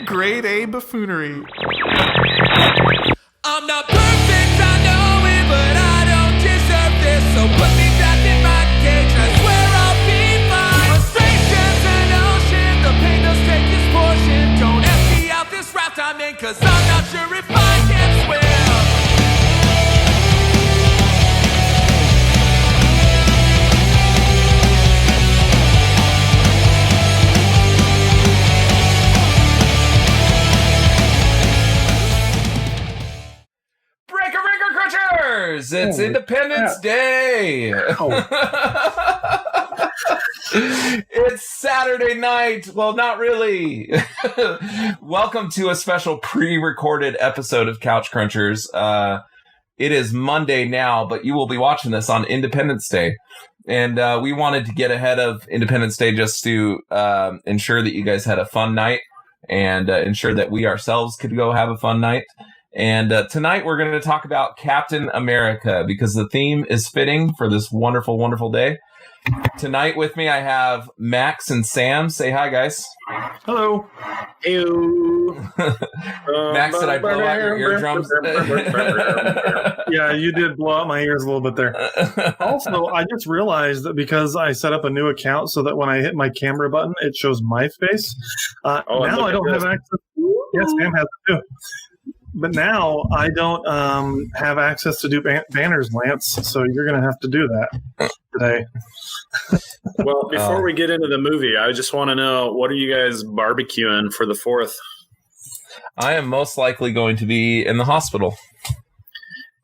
Grade A buffoonery. I'm not perfect, I know it, but I don't deserve this. So put me back in my cage, I swear I'll be fine. Frustration's an ocean, the pain does take its portion. Don't empty out this raft I'm in, cause I'm not sure if I can swim. It's Independence Day. It's Saturday night. Well, not really. Welcome to a special pre-recorded episode of Couch Crunchers. It is Monday now, but you will be watching this on Independence Day. And we wanted to get ahead of Independence Day just to ensure that you guys had a fun night and ensure that we ourselves could go have a fun night. And tonight we're going to talk about Captain America because the theme is fitting for this wonderful, wonderful day. Tonight with me I have Max and Sam. Say hi, guys. Hello. Ew. Max, did I blow out your eardrums? Yeah, you did blow out my ears a little bit there. Also, I just realized that because I set up a new account so that when I hit my camera button, it shows my face. Now I don't have access. Yes, Sam has it too. But now I don't have access to do banners, Lance, so you're going to have to do that today. Well, before we get into the movie, I just want to know, what are you guys barbecuing for the 4th? I am most likely going to be in the hospital.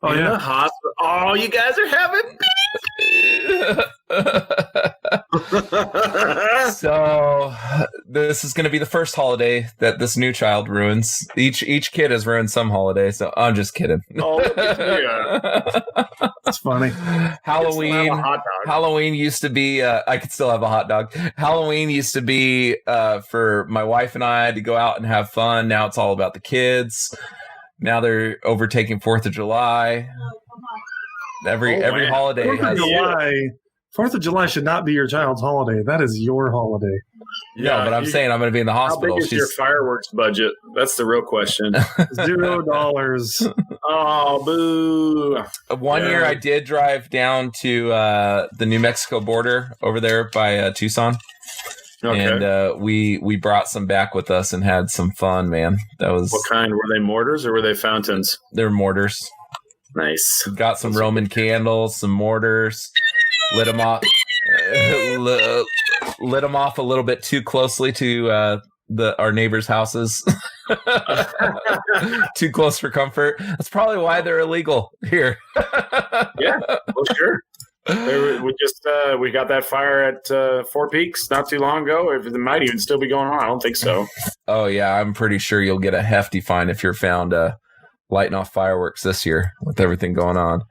Oh, yeah? The hospital. Oh, you guys are having So this is going to be the first holiday that this new child ruins. Each kid has ruined some holiday, so I'm just kidding. Oh, yeah. That's funny. Halloween used to be I could still have a hot dog. Halloween used to be for my wife and I to go out and have fun. Now it's all about the kids. Now they're overtaking 4th of July. Every holiday has... 4th of July should not be your child's holiday. That is your holiday. Yeah, but I'm saying I'm going to be in the hospital. How big is your fireworks budget? That's the real question. $0. Oh, boo. One year I did drive down to the New Mexico border over there by Tucson. Okay. And we brought some back with us and had some fun, man. That was... What kind? Were they mortars or were they fountains? They're mortars. Nice. Got some Roman candles, some mortars. Lit them off. Lit them off a little bit too closely to our neighbors' houses. Too close for comfort. That's probably why they're illegal here. Yeah, well, sure. We got that fire at Four Peaks not too long ago. It might even still be going on. I don't think so. Oh yeah, I'm pretty sure you'll get a hefty fine if you're found lighting off fireworks this year with everything going on.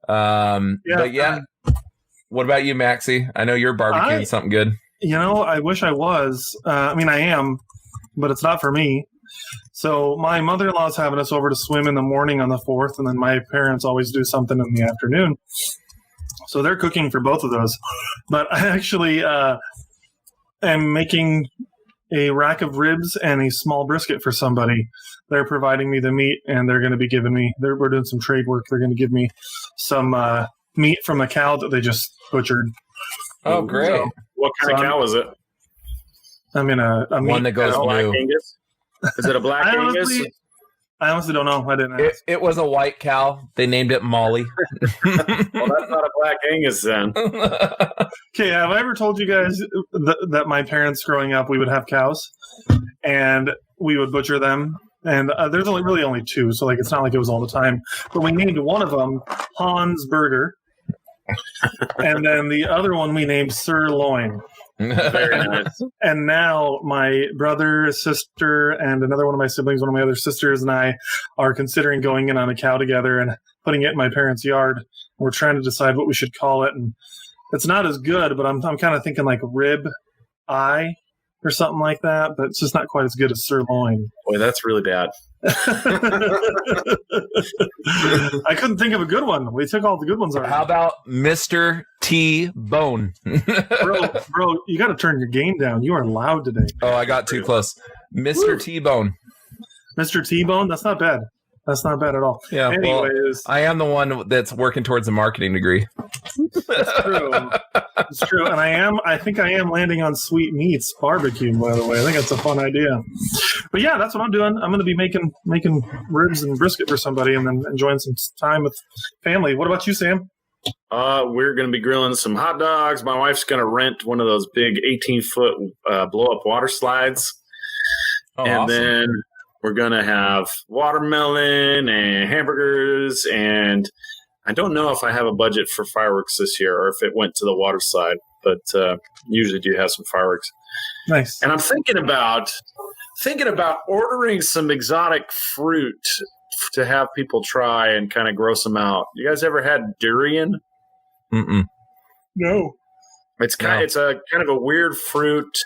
But yeah. What about you, Maxie? I know you're barbecuing something good. I wish I was. I am, but it's not for me. So my mother-in-law's having us over to swim in the morning on the 4th, and then my parents always do something in the afternoon. So they're cooking for both of those. But I actually am making a rack of ribs and a small brisket for somebody. They're providing me the meat, and they're going to be giving me... We're doing some trade work. They're going to give me some... meat from a cow that they just butchered. Oh, great. So, what kind of cow is it? I'm in a one that goes Black blue. Angus? Is it a Black Angus? I honestly don't know. I didn't ask. It was a white cow. They named it Molly. Well, that's not a Black Angus then. Okay, have I ever told you guys that my parents growing up, we would have cows and we would butcher them? And there's only two, so it's not like it was all the time. But we named one of them Hans Burger, and then the other one we named Sirloin. Very nice. And now my brother, sister, and another one of my siblings, one of my other sisters, and I are considering going in on a cow together and putting it in my parents' yard. We're trying to decide what we should call it, and it's not as good, but I'm kind of thinking like rib eye. or something like that, but it's just not quite as good as sirloin. Boy, that's really bad. I couldn't think of a good one. We took all the good ones already. How about Mr. T-Bone? Bro, you got to turn your game down. You are loud today. Oh, I got too close. Mr. T-Bone. Mr. T-Bone? That's not bad. That's not bad at all. Yeah, anyways. Well, I am the one that's working towards a marketing degree. That's true. It's true. And I think I am landing on sweet meats barbecue, by the way. I think that's a fun idea. But yeah, that's what I'm doing. I'm going to be making ribs and brisket for somebody and then enjoying some time with family. What about you, Sam? We're going to be grilling some hot dogs. My wife's going to rent one of those big 18-foot blow-up water slides. Oh, and awesome. then we're going to have watermelon and hamburgers. And I don't know if I have a budget for fireworks this year or if it went to the water slide, but usually do have some fireworks. Nice. And I'm thinking about ordering some exotic fruit to have people try and kind of gross them out. You guys ever had durian? Mm-mm. No. It's a kind of a weird fruit.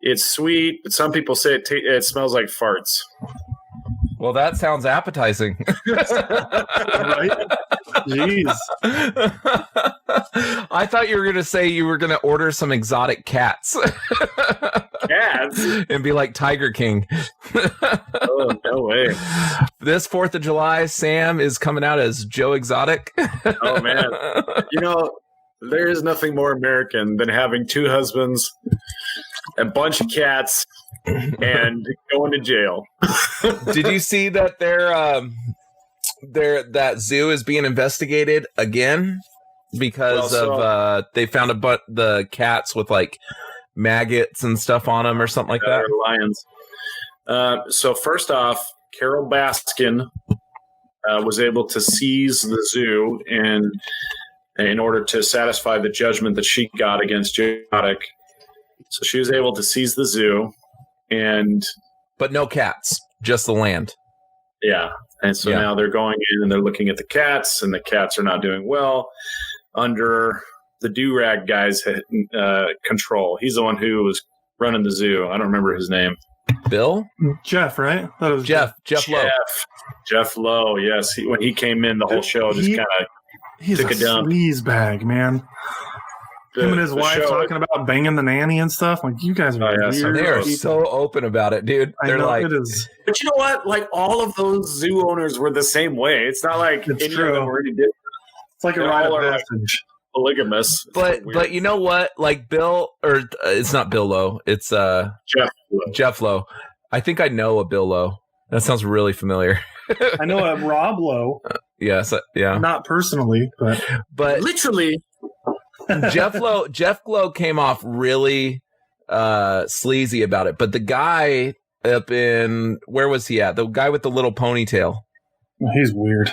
It's sweet, but some people say it smells like farts. Well, that sounds appetizing. Right? Jeez. I thought you were going to say you were going to order some exotic cats. Cats? And be like Tiger King. Oh, no way. This 4th of July, Sam is coming out as Joe Exotic. Oh, man. You know, there is nothing more American than having 2 husbands, a bunch of cats, and going to jail. Did you see that that zoo is being investigated again because they found the cats with like maggots and stuff on them or something like that? Lions. So first off, Carol Baskin was able to seize the zoo in order to satisfy the judgment that she got against Joe Exotic. So she was able to seize the zoo, but no cats, just the land. Yeah. And so now they're going in and they're looking at the cats, and the cats are not doing well under the do-rag guy's control. He's the one who was running the zoo. I don't remember his name. Bill? Jeff, right? That was Jeff Lowe. Jeff Lowe, yes. When he came in, the whole show just kind of took a dump. He's a bag, man. Him and his wife talking about banging the nanny and stuff. Like, you guys are weird. They are so open about it, dude. They're like, it is. But you know what? Like, all of those zoo owners were the same way. It's not like any of them were any different. It's like a rite of passage. Polygamous. But you know what? Like Bill, or it's not Bill Lowe. It's Jeff Lowe. I think I know a Bill Lowe. That sounds really familiar. I know a Rob Lowe. Yes, yeah. Not personally, but literally. Jeff Lowe came off really sleazy about it. But the guy up in, where was he at? The guy with the little ponytail. He's weird.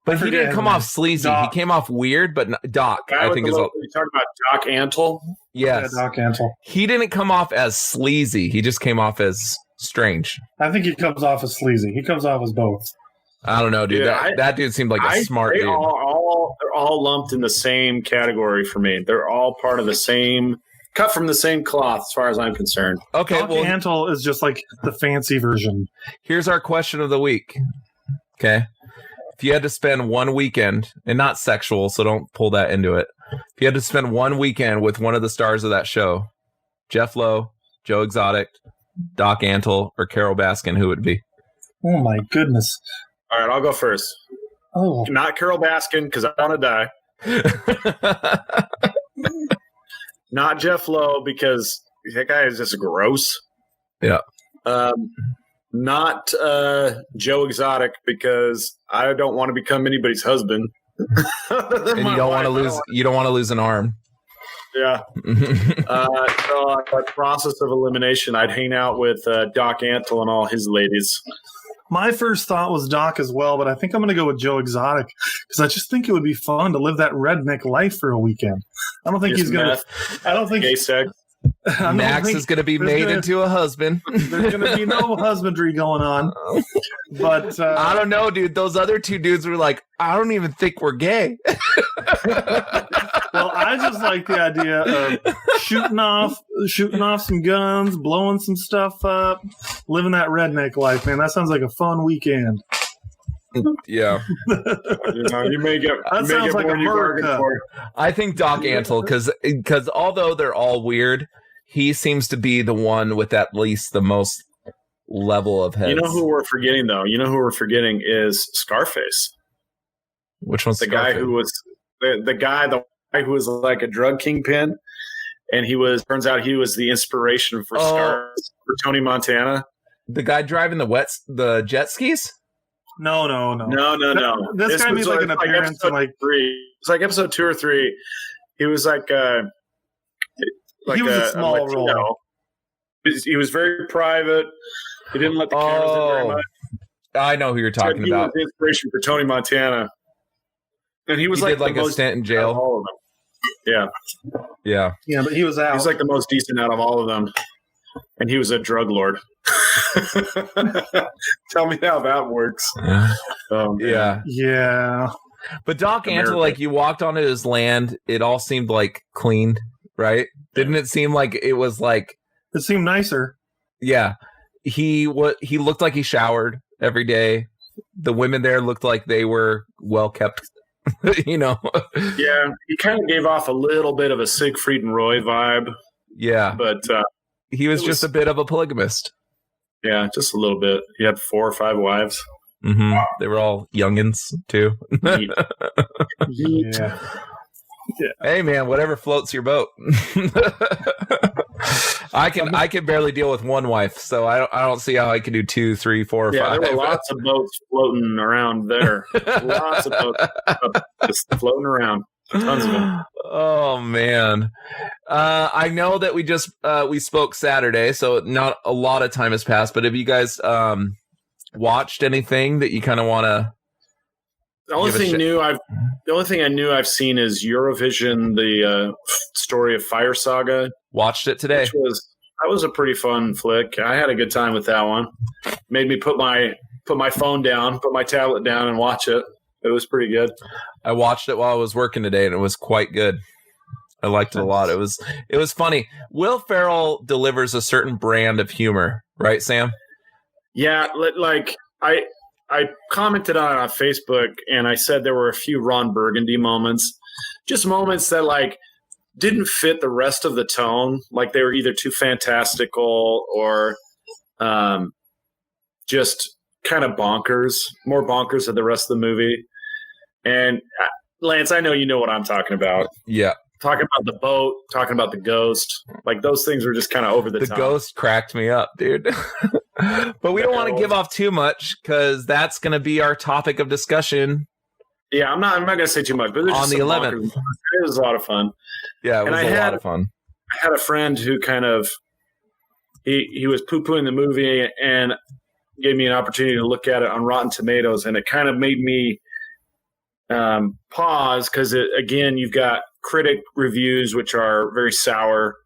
But he didn't come off sleazy. Doc. He came off weird, but Doc, I think is all. You talking about Doc Antle? Yes. Yeah, Doc Antle. He didn't come off as sleazy. He just came off as strange. I think he comes off as sleazy. He comes off as both. I don't know, dude. That dude seemed like a smart dude. They're all lumped in the same category for me. They're all part of the same, cut from the same cloth, as far as I'm concerned. Okay, Doc Antle is just like the fancy version. Here's our question of the week. Okay. If you had to spend one weekend, and not sexual, so don't pull that into it. If you had to spend one weekend with one of the stars of that show, Jeff Lowe, Joe Exotic, Doc Antle, or Carol Baskin, who would it be? Oh my goodness. All right, I'll go first. Oh. Not Carol Baskin, because I want to die. Not Jeff Lowe, because that guy is just gross. Yeah. Not Joe Exotic, because I don't want to become anybody's husband. And you don't want to lose. You don't want to lose an arm. Yeah. So by process of elimination, I'd hang out with Doc Antle and all his ladies. My first thought was Doc as well, but I think I'm going to go with Joe Exotic because I just think it would be fun to live that redneck life for a weekend. I don't think he's going to. I don't think gay sex. Max is going to be made into a husband. There's going to be no husbandry going on. But I don't know, dude. Those other two dudes were like, I don't even think we're gay. Well, I just like the idea of shooting off some guns, blowing some stuff up, living that redneck life, man. That sounds like a fun weekend. Yeah. You may get like more a than you bargained for. I think Doc Antle, because although they're all weird, he seems to be the one with at least the most level of heads. You know who we're forgetting, though? You know who we're forgetting is Scarface. Which one's the Scarface? guy who was the guy who was like a drug kingpin, and turns out he was the inspiration for Tony Montana. The guy driving the jet skis? No. This guy made like an appearance in like 3. It's like episode 2 or 3. He was like he was a small role. He was very private. He didn't let the cameras in very much. I know who you're talking about. Was the inspiration for Tony Montana, and he did like a stint in jail. All of them. Yeah. But he was out. He's like the most decent out of all of them, and he was a drug lord. Tell me how that works. Yeah. But Doc Antle, like, you walked onto his land, it all seemed like clean, right? Didn't it seem like it was like? It seemed nicer. Yeah. He looked like he showered every day. The women there looked like they were well kept. Yeah, he kind of gave off a little bit of a Siegfried and Roy vibe. Yeah, but he was just a bit of a polygamist. Yeah, just a little bit. He had 4 or 5 wives. Mm-hmm. They were all youngins too. Yeah. Hey man, whatever floats your boat. I can barely deal with one wife, so I don't see how I can do 2, 3, 4, or 5. Yeah, there were lots of boats floating around there. Lots of boats just floating around. Tons of them. Oh man, I know that we spoke Saturday, so not a lot of time has passed. But have you guys watched anything that you kind of want to? The only thing I knew I've seen is Eurovision, the Story of Fire Saga. Watched it today. That was a pretty fun flick. I had a good time with that one. Made me put my phone down, put my tablet down, and watch it. It was pretty good. I watched it while I was working today, and it was quite good. I liked it a lot. It was funny. Will Ferrell delivers a certain brand of humor, right, Sam? Yeah, like I commented on Facebook, and I said there were a few Ron Burgundy moments, just moments that like didn't fit the rest of the tone. Like they were either too fantastical or just kind of bonkers, more bonkers than the rest of the movie. And Lance, I know you know what I'm talking about. Yeah. Talking about the boat, talking about the ghost. Like those things were just kind of over the top. The ghost cracked me up, dude. But we don't want to give off too much because that's going to be our topic of discussion. Yeah, I'm not going to say too much, but on the 11th. It was a lot of fun. Yeah, it was a lot of fun. I had a friend who kind of he was poo-pooing the movie and gave me an opportunity to look at it on Rotten Tomatoes, and it kind of made me pause because again, you've got critic reviews which are very sour,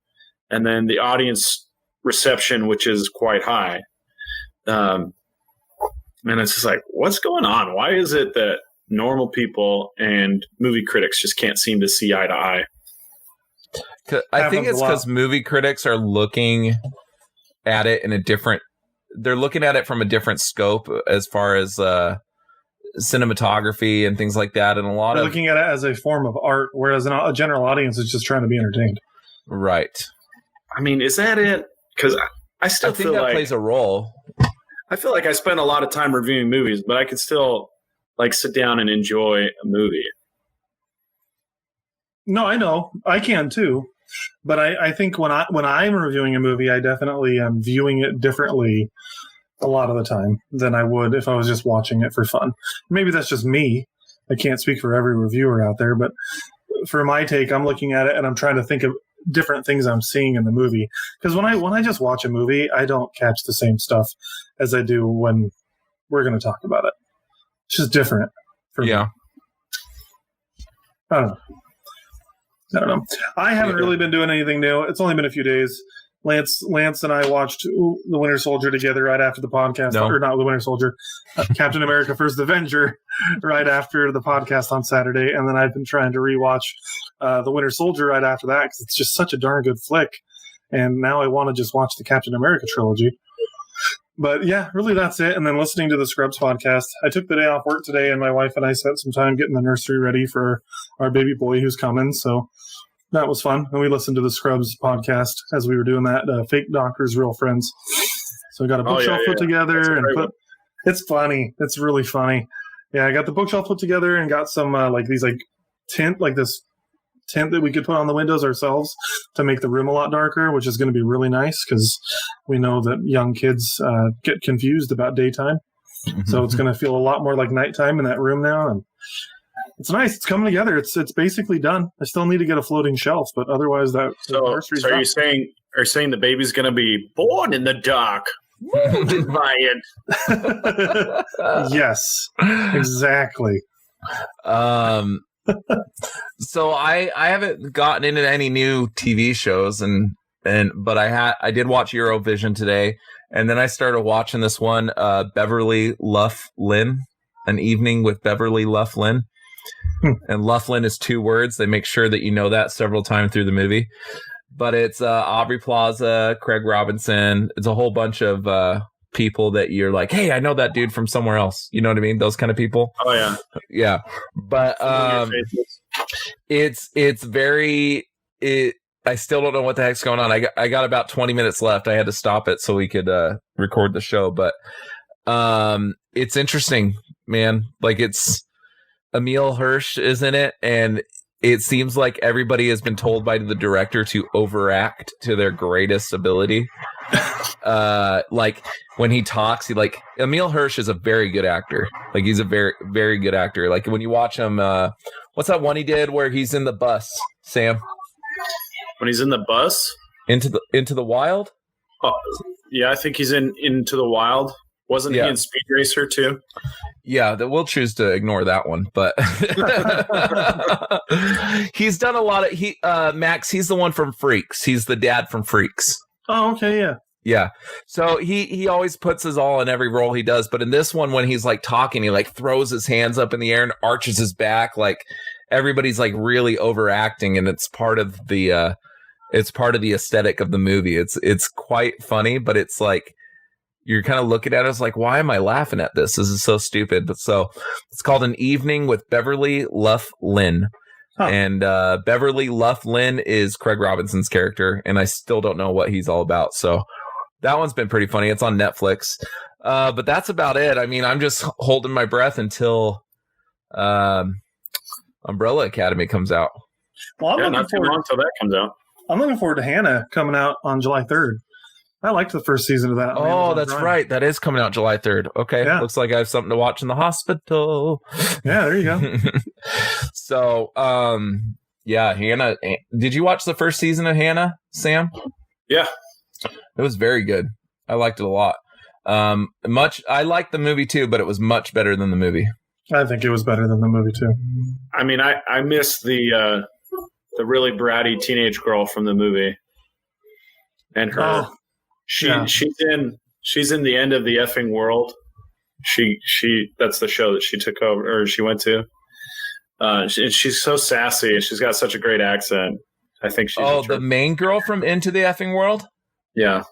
and then the audience reception which is quite high. And it's just like, what's going on? Why is it that normal people and movie critics just can't seem to see eye to eye? I think it's because movie critics are looking at it in a different. They're looking at it from a different scope as far as cinematography and things like that, and they're looking at it as a form of art, whereas a general audience is just trying to be entertained. Right. I mean, is that it? Because I still think feel that like plays a role. I feel like I spend a lot of time reviewing movies, but I can still like sit down and enjoy a movie. No, I know. I can too. But I think when I'm reviewing a movie, I definitely am viewing it differently a lot of the time than I would if I was just watching it for fun. Maybe that's just me. I can't speak for every reviewer out there, but for my take, I'm looking at it and I'm trying to think of different things I'm seeing in the movie. Because when I just watch a movie, I don't catch the same stuff as I do when we're going to talk about it. It's just different for me. Yeah. I don't know. I haven't really been doing anything new. It's only been a few days. Lance and I watched The Winter Soldier together right after the podcast. No. Or not The Winter Soldier, Captain America First Avenger right after the podcast on Saturday. And then I've been trying to rewatch The Winter Soldier right after that because it's just such a darn good flick. And now I want to just watch the Captain America trilogy. But yeah, really that's it. And then listening to the Scrubs podcast. I took the day off work today and my wife and I spent some time getting the nursery ready for our baby boy who's coming. So that was fun. And we listened to the Scrubs podcast as we were doing that. Fake Doctors, Real Friends. So I got a bookshelf put together. It's funny. It's really funny. Yeah, I got the bookshelf put together and got some this tint that we could put on the windows ourselves to make the room a lot darker, which is going to be really nice because we know that young kids get confused about daytime. So it's going to feel a lot more like nighttime in that room now. And it's nice. It's coming together. It's basically done. I still need to get a floating shelf, but otherwise that. So are you saying the baby's going to be born in the dark? Wounded by it. Yes, exactly. So I haven't gotten into any new TV shows but I did watch Eurovision today, and then I started watching this one, Beverly Luff Lynn, An Evening with Beverly Luff Lynn. And Loughlin is 2 words. They make sure that you know that several times through the movie. But it's Aubrey Plaza, Craig Robinson. It's a whole bunch of people that you're like, hey, I know that dude from somewhere else. You know what I mean? Those kind of people. Oh, yeah. Yeah. But it's very... I still don't know what the heck's going on. I got about 20 minutes left. I had to stop it so we could record the show. But it's interesting, man. Like, it's... Emil Hirsch is in it, and it seems like everybody has been told by the director to overact to their greatest ability. Like when he talks, Emil Hirsch is a very good actor. Like, he's a very, very good actor. Like when you watch him, what's that one he did where he's in the bus, Sam? When he's in the bus? Into the Wild? Oh, yeah, I think he's in Into the Wild. Wasn't he in Speed Racer too? Yeah, we'll choose to ignore that one, but he's done a lot of Max. He's the one from Freaks. He's the dad from Freaks. Oh, okay, yeah. Yeah. So he always puts his all in every role he does, but in this one, when he's like talking, he like throws his hands up in the air and arches his back. Like everybody's like really overacting, and it's part of the aesthetic of the movie. It's quite funny, but it's like, you're kind of looking at it as like, why am I laughing at this? This is so stupid. But so it's called An Evening with Beverly Luff Lynn. Huh. And Beverly Luff Lynn is Craig Robinson's character, and I still don't know what he's all about. So that one's been pretty funny. It's on Netflix. But that's about it. I mean, I'm just holding my breath until Umbrella Academy comes out. Well, not too long until that comes out. I'm looking forward to Hannah coming out on July 3rd. I liked the first season of that. Oh, that's right. That is coming out July 3rd. Okay. Yeah. Looks like I have something to watch in the hospital. Yeah, there you go. So, yeah, Hannah. Did you watch the first season of Hannah, Sam? Yeah. It was very good. I liked it a lot. I liked the movie too, but it was much better than the movie. I think it was better than the movie too. I mean, I miss the really bratty teenage girl from the movie. And her... Oh. She's in the End of the Effing World. She that's the show that she took over, or she went to. She's so sassy, and she's got such a great accent. I think she's the main girl from Into the Effing World. Yeah,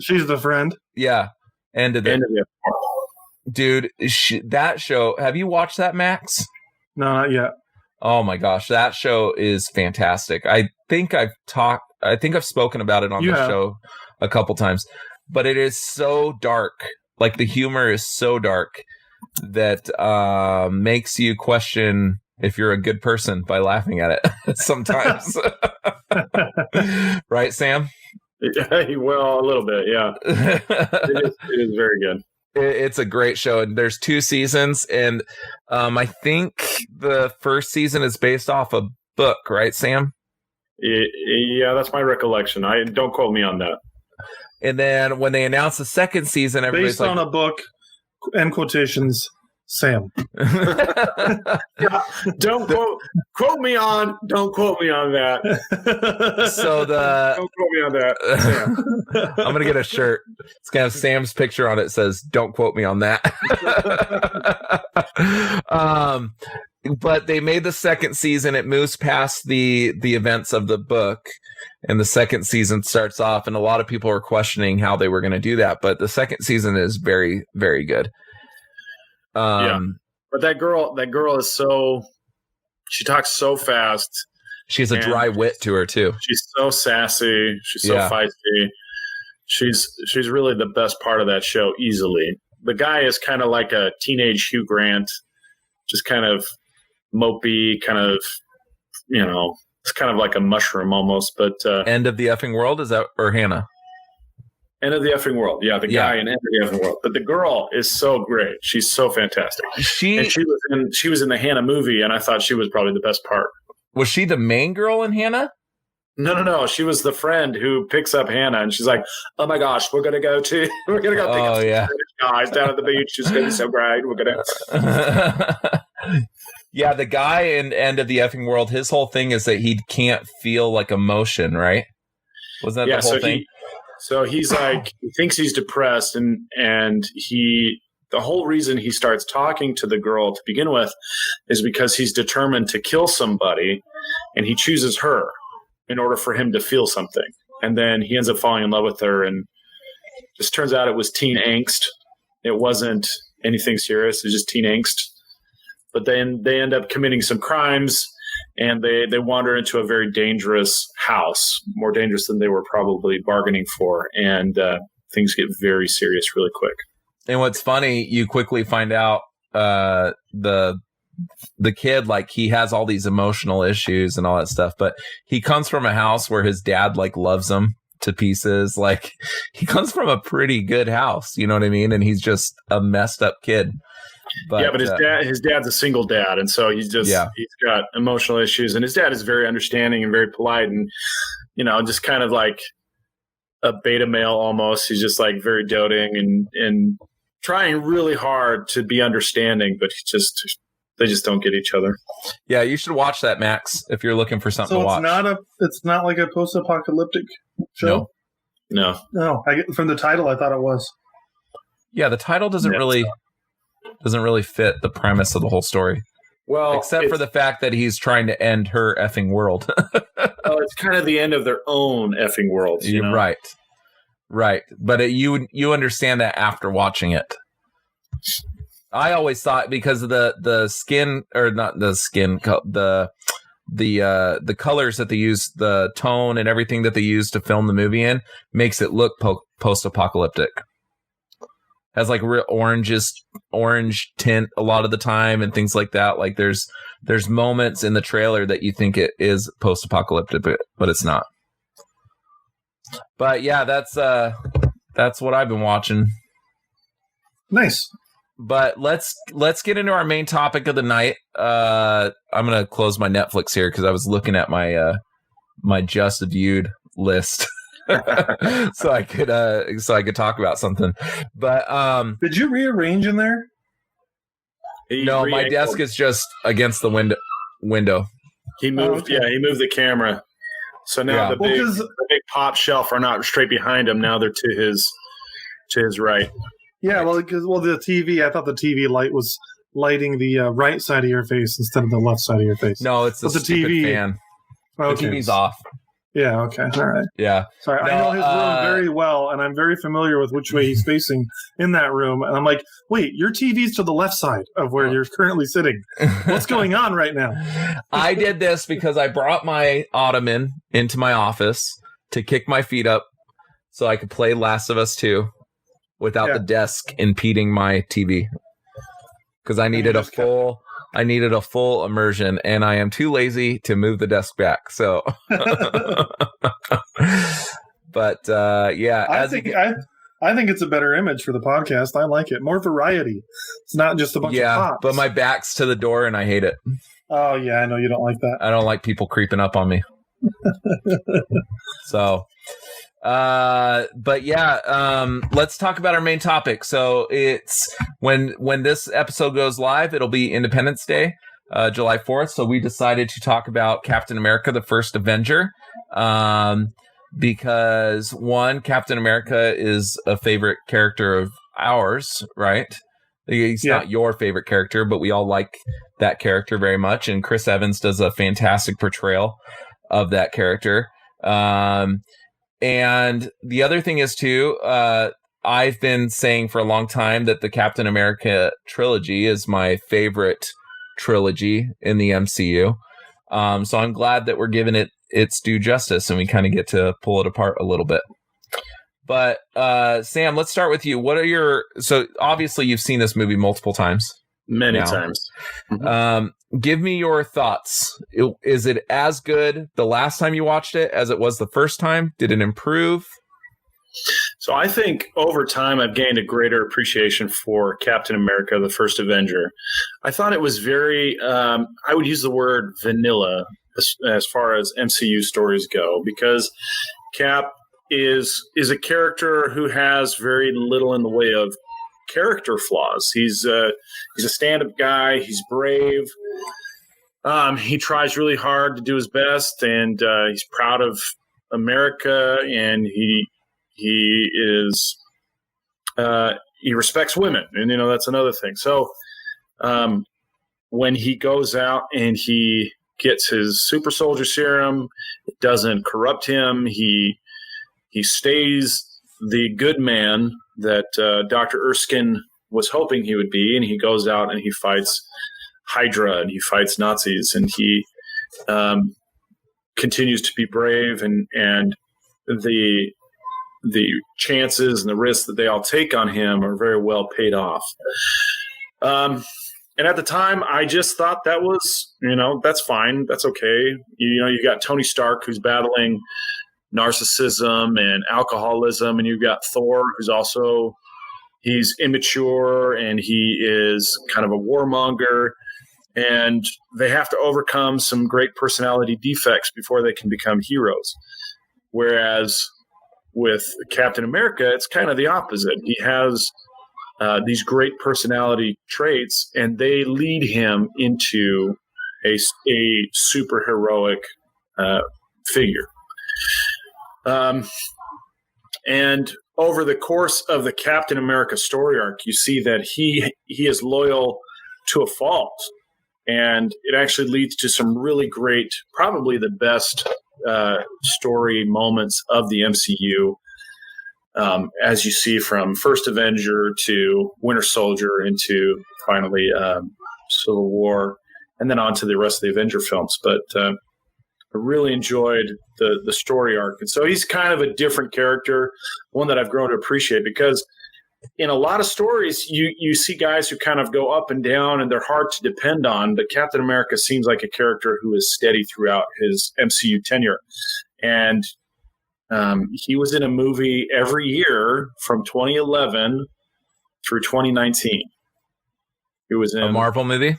she's the friend. Yeah, End of the Effing World. Dude, that show. Have you watched that, Max? No, not yet. Oh my gosh, that show is fantastic. I think I've spoken about it on the show a couple times, but it is so dark. Like, the humor is so dark that makes you question if you're a good person by laughing at it sometimes. Right, Sam? Well, a little bit, yeah. It is very good. It's a great show, and there's 2 seasons, and I think the first season is based off a book, right, Sam? Yeah, that's my recollection. Don't quote me on that. And then when they announced the second season, everybody's based on a book, end quotations, Sam. Don't quote me on. Don't quote me on that. So Don't quote me on that. Sam. I'm gonna get a shirt. It's gonna have Sam's picture on it. It says, "Don't quote me on that." But they made the second season. It moves past the events of the book, and the second season starts off. And a lot of people are questioning how they were going to do that. But the second season is very, very good. Yeah, but that girl is so. She talks so fast. She has a dry wit to her too. She's so sassy. She's so feisty. She's really the best part of that show, easily. The guy is kind of like a teenage Hugh Grant, just kind of mopey, kind of, it's kind of like a mushroom almost. But End of the Effing World, is that, or Hannah? End of the Effing World, yeah, the guy in End of the Effing World. But the girl is so great; she's so fantastic. She was in the Hannah movie, and I thought she was probably the best part. Was she the main girl in Hannah? No. She was the friend who picks up Hannah, and she's like, "Oh my gosh, we're gonna go pick up some guys down at the beach. It's gonna be so great. We're gonna." Yeah, the guy in End of the Effing World, his whole thing is that he can't feel like emotion, right? Was that the whole thing? So he's like, he thinks he's depressed, and the whole reason he starts talking to the girl to begin with is because he's determined to kill somebody, and he chooses her in order for him to feel something. And then he ends up falling in love with her, and just turns out it was teen angst. It wasn't anything serious. It was just teen angst. But then they end up committing some crimes, and they wander into a very dangerous house, more dangerous than they were probably bargaining for. And things get very serious really quick. And what's funny, you quickly find out the kid, like, he has all these emotional issues and all that stuff, but he comes from a house where his dad, like, loves him to pieces. Like, he comes from a pretty good house, you know what I mean? And he's just a messed up kid. But his dad's a single dad, and so he's got emotional issues, and his dad is very understanding and very polite, and just kind of like a beta male almost. He's just like very doting and trying really hard to be understanding, but they just don't get each other. Yeah, you should watch that, Max, if you're looking for something to watch. It's not like a post-apocalyptic show. No. From the title, I thought it was. Yeah, the title doesn't really fit the premise of the whole story. Well, except for the fact that he's trying to end her effing world. Well, it's kind of the end of their own effing worlds. You're right. But you understand that after watching it. I always thought, because of the skin, or not the skin, the colors that they use, the tone and everything that they use to film the movie in, makes it look post-apocalyptic. Has like real orange tint a lot of the time and things like that. Like there's moments in the trailer that you think it is post-apocalyptic, but it's not. But yeah, that's what I've been watching. Nice. But let's get into our main topic of the night. I'm gonna close my Netflix here because I was looking at my my just viewed list. so I could talk about something. But did you rearrange in there? No, my desk is just against the window. He moved. Oh, okay. Yeah, he moved the camera. So now the big pop shelf are not straight behind him. Now they're to his right. Yeah, well, the TV. I thought the TV light was lighting the right side of your face instead of the left side of your face. No, it's the TV fan. Okay. The TV's off. Yeah, okay. All right. Yeah. Sorry, I know his room very well, and I'm very familiar with which way he's facing in that room. And I'm like, wait, your TV's to the left side of where you're currently sitting. What's going on right now? I did this because I brought my ottoman into my office to kick my feet up so I could play Last of Us 2 without the desk impeding my TV. Because I needed a full immersion, and I am too lazy to move the desk back. So, but yeah, I think it's a better image for the podcast. I like it. More variety. It's not just a bunch of pops. But my back's to the door, and I hate it. Oh yeah, I know you don't like that. I don't like people creeping up on me. So, But yeah, let's talk about our main topic. So it's when this episode goes live, it'll be Independence Day, July 4th. So we decided to talk about Captain America, the first Avenger. Because one, Captain America is a favorite character of ours, right? He's not your favorite character, but we all like that character very much. And Chris Evans does a fantastic portrayal of that character. And the other thing is, too, I've been saying for a long time that the Captain America trilogy is my favorite trilogy in the MCU. So I'm glad that we're giving it its due justice and we kind of get to pull it apart a little bit. But Sam, let's start with you. So obviously you've seen this movie multiple times. Many times. Mm-hmm. Give me your thoughts. Is it as good the last time you watched it as it was the first time? Did it improve? So I think over time I've gained a greater appreciation for Captain America, the first Avenger. I thought it was very, I would use the word vanilla as far as MCU stories go, because Cap is a character who has very little in the way of character flaws. He's a stand-up guy. He's brave. He tries really hard to do his best, and he's proud of America. And he respects women, and that's another thing. So when he goes out and he gets his super soldier serum, it doesn't corrupt him. He stays the good man that Dr. Erskine was hoping he would be, and he goes out and he fights Hydra and he fights Nazis, and he continues to be brave, and the chances and the risks that they all take on him are very well paid off. And at the time, I just thought that was, that's fine. That's okay. You got Tony Stark, who's battling narcissism and alcoholism, and you've got Thor, who's also, he's immature and he is kind of a warmonger, and they have to overcome some great personality defects before they can become heroes. Whereas with Captain America, it's kind of the opposite. He has these great personality traits, and they lead him into a super heroic figure. And over the course of the Captain America story arc, you see that he is loyal to a fault, and it actually leads to some really great, probably the best story moments of the MCU, as you see from First Avenger to Winter Soldier into finally Civil War, and then on to the rest of the Avenger films. But I really enjoyed the story arc. And so he's kind of a different character, one that I've grown to appreciate, because in a lot of stories, you see guys who kind of go up and down and they're hard to depend on, but Captain America seems like a character who is steady throughout his MCU tenure. And he was in a movie every year from 2011 through 2019. He was in a Marvel movie?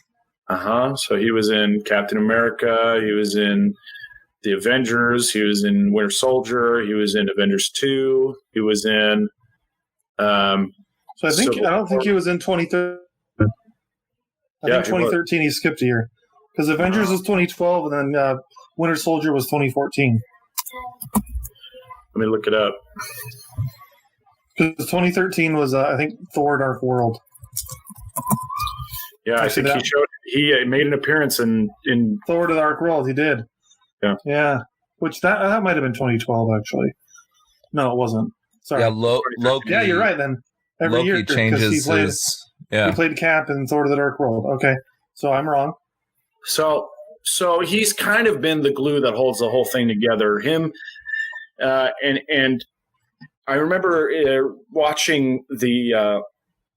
So he was in Captain America, he was in the Avengers, he was in Winter Soldier, he was in Avengers 2, he was in so I don't think he was in 2013. I think 2013 he skipped a year, because Avengers was 2012 and then Winter Soldier was 2014. Let me look it up. Because 2013 was I think Thor: Dark World. Yeah, I think he made an appearance in Thor: The Dark World. He did. Yeah. Which that might have been 2012 actually. No, it wasn't. Sorry. Yeah, Loki. Yeah, you're right. Then every Loki year changes he played Cap in Thor: The Dark World. Okay, so I'm wrong. So he's kind of been the glue that holds the whole thing together. Him, and I remember watching the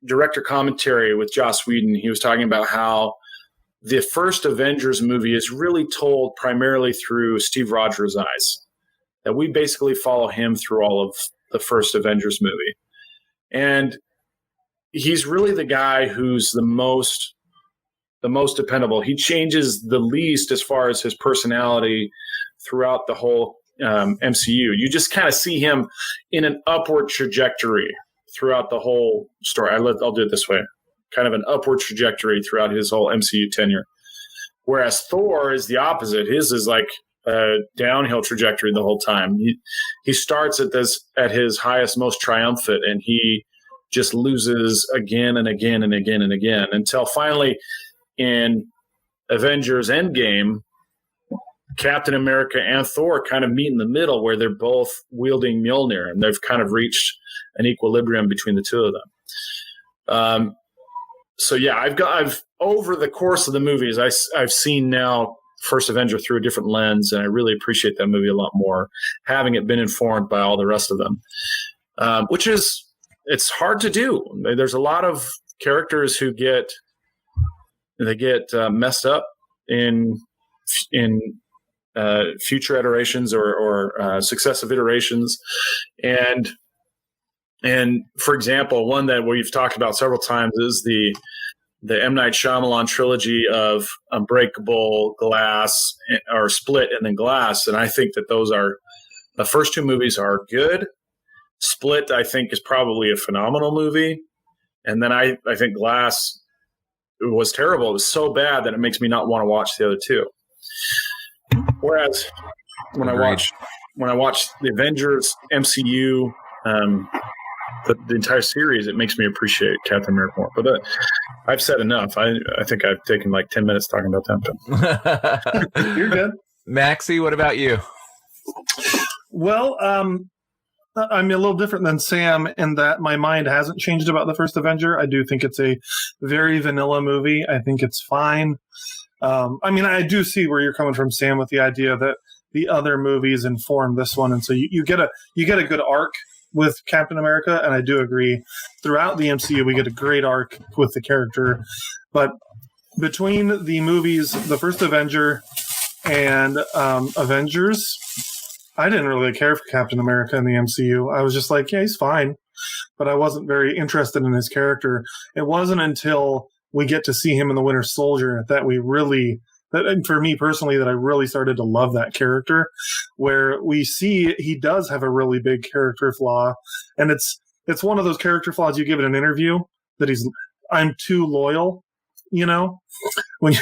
director commentary with Joss Whedon. He was talking about how the first Avengers movie is really told primarily through Steve Rogers' eyes. That we basically follow him through all of the first Avengers movie. And he's really the guy who's the most dependable. He changes the least as far as his personality throughout the whole MCU, you just kind of see him in an upward trajectory throughout the whole story. I'll do it this way. Kind of an upward trajectory throughout his whole MCU tenure. Whereas Thor is the opposite. His is like a downhill trajectory the whole time. He starts at his highest, most triumphant, and he just loses again and again and again and again until finally in Avengers Endgame, Captain America and Thor kind of meet in the middle where they're both wielding Mjolnir, and they've kind of reached an equilibrium between the two of them. So yeah, I've over the course of the movies, I've seen now First Avenger through a different lens, and I really appreciate that movie a lot more, having it been informed by all the rest of them, which is, it's hard to do. There's a lot of characters who get messed up in future iterations or successive iterations, and for example, one that we've talked about several times is the M. Night Shyamalan trilogy of Unbreakable, Glass, or Split, and then Glass. And I think that the first two movies are good. Split, I think, is probably a phenomenal movie. And then I think Glass was terrible. It was so bad that it makes me not want to watch the other two. Whereas when I watch the Avengers MCU, the entire series, it makes me appreciate Captain America more. But I've said enough. I think I've taken like 10 minutes talking about them. You're good. Maxie, what about you? Well, I'm a little different than Sam in that my mind hasn't changed about the first Avenger. I do think it's a very vanilla movie. I think it's fine. I do see where you're coming from, Sam, with the idea that the other movies inform this one, and so you get a good arc with Captain America, and I do agree. Throughout the MCU, we get a great arc with the character, but between the movies, the first Avenger and Avengers, I didn't really care for Captain America in the MCU. I was just like, yeah, he's fine, but I wasn't very interested in his character. It wasn't until we get to see him in the Winter Soldier and for me personally, that I really started to love that character, where we see he does have a really big character flaw. And it's one of those character flaws you give in an interview that I'm too loyal, when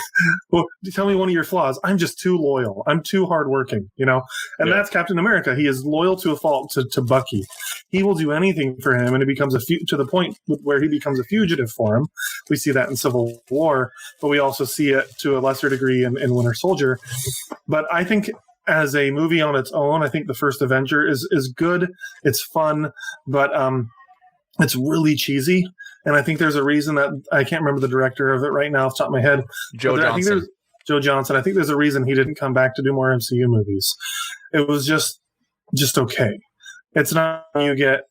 tell me one of your flaws. I'm just too loyal. I'm too hardworking, and that's Captain America. He is loyal to a fault to Bucky. He will do anything for him, and it becomes to the point where he becomes a fugitive for him. We see that in Civil War, but we also see it to a lesser degree in Winter Soldier. But I think as a movie on its own, I think the first Avenger is good. It's fun, but it's really cheesy. And I think there's a reason that I can't remember the director of it right now off the top of my head. Joe Johnston. I think there's a reason he didn't come back to do more MCU movies. It was just okay. It's not you get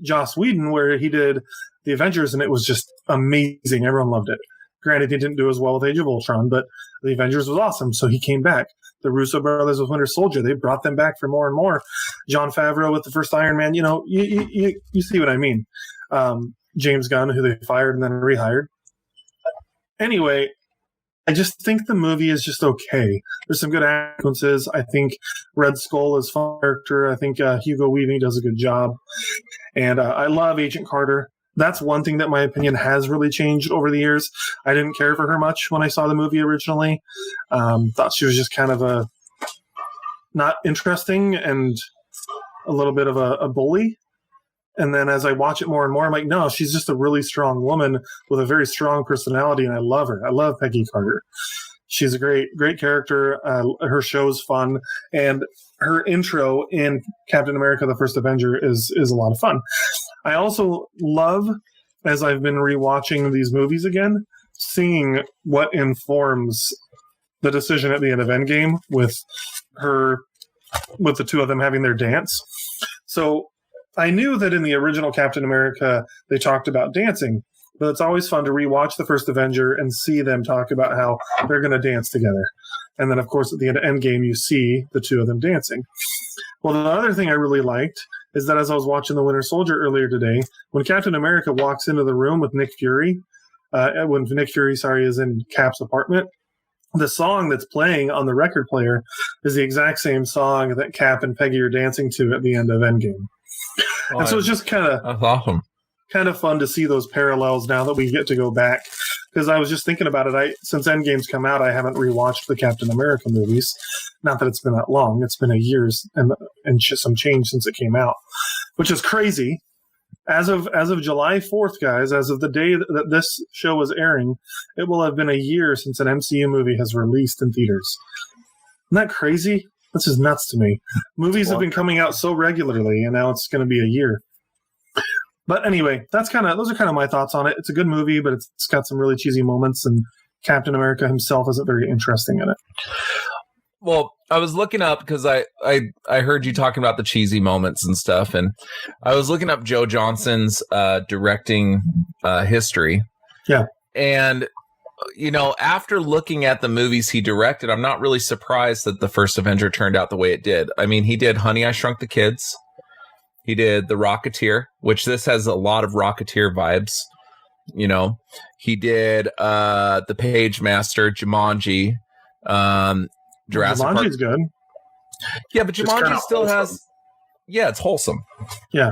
Joss Whedon where he did the Avengers and it was just amazing. Everyone loved it. Granted, he didn't do as well with Age of Ultron, but the Avengers was awesome, so he came back. The Russo brothers with Winter Soldier, they brought them back for more and more. Jon Favreau with the first Iron Man, you see what I mean. James Gunn, who they fired and then rehired. Anyway, I just think the movie is just okay. There's some good sequences. I think Red Skull is a fun character. I think Hugo Weaving does a good job. And I love Agent Carter. That's one thing that my opinion has really changed over the years. I didn't care for her much when I saw the movie originally. Thought she was just kind of not interesting and a little bit of a bully. And then as I watch it more and more, I'm like, no, she's just a really strong woman with a very strong personality, and I love her. I love Peggy Carter. She's a great character. Her show's fun, and her intro in Captain America: The First Avenger is a lot of fun. I also love, as I've been rewatching these movies again, seeing what informs the decision at the end of Endgame with the two of them having their dance. So I knew that in the original Captain America, they talked about dancing, but it's always fun to rewatch the first Avenger and see them talk about how they're going to dance together. And then, of course, at the end of Endgame, you see the two of them dancing. Well, the other thing I really liked is that as I was watching The Winter Soldier earlier today, when Captain America walks into the room with Nick Fury, is in Cap's apartment, the song that's playing on the record player is the exact same song that Cap and Peggy are dancing to at the end of Endgame. And so it's just that's awesome. Kind of fun to see those parallels now that we get to go back. Because I was just thinking about it. Since Endgame's come out, I haven't rewatched the Captain America movies. Not that it's been that long. It's been a years and some change since it came out, which is crazy. As of July 4th, guys, as of the day that this show was airing, it will have been a year since an MCU movie has released in theaters. Isn't that crazy? This is nuts to me. Movies have been coming out so regularly, and now it's going to be a year. But anyway, those are kind of my thoughts on it. It's a good movie, but it's got some really cheesy moments, and Captain America himself isn't very interesting in it. Well, I was looking up because I heard you talking about the cheesy moments and stuff, and I was looking up Joe Johnston's directing history. Yeah. And, after looking at the movies he directed, I'm not really surprised that the first Avenger turned out the way it did. I mean, he did Honey, I Shrunk the Kids. He did The Rocketeer, which this has a lot of Rocketeer vibes. He did The Page Master, Jumanji, Jurassic Park. Jumanji's good. Yeah, but Jumanji still has... Yeah, it's wholesome. Yeah.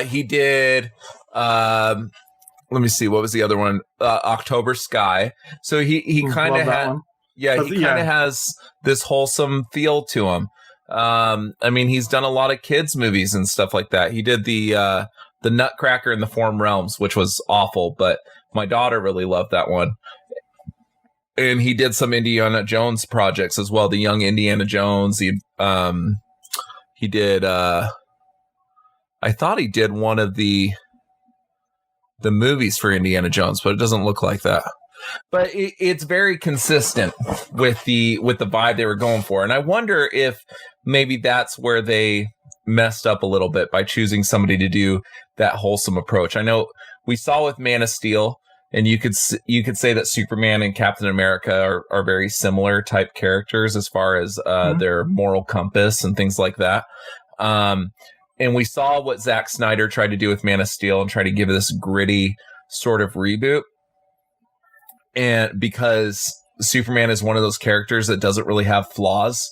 He did... let me see, what was the other one? October Sky. So he kind of had... Yeah, he kind of has this wholesome feel to him. I mean, he's done a lot of kids movies and stuff like that. He did the Nutcracker in the Foreign Realms, which was awful, but my daughter really loved that one. And he did some Indiana Jones projects as well. The Young Indiana Jones. He did. I thought he did one of the movies for Indiana Jones, but it doesn't look like that. But it's very consistent with the vibe they were going for. And I wonder if maybe that's where they messed up a little bit by choosing somebody to do that wholesome approach. I know we saw with Man of Steel, and you could say that Superman and Captain America are very similar type characters as far as their moral compass and things like that. And we saw what Zack Snyder tried to do with Man of Steel and try to give this gritty sort of reboot. And because Superman is one of those characters that doesn't really have flaws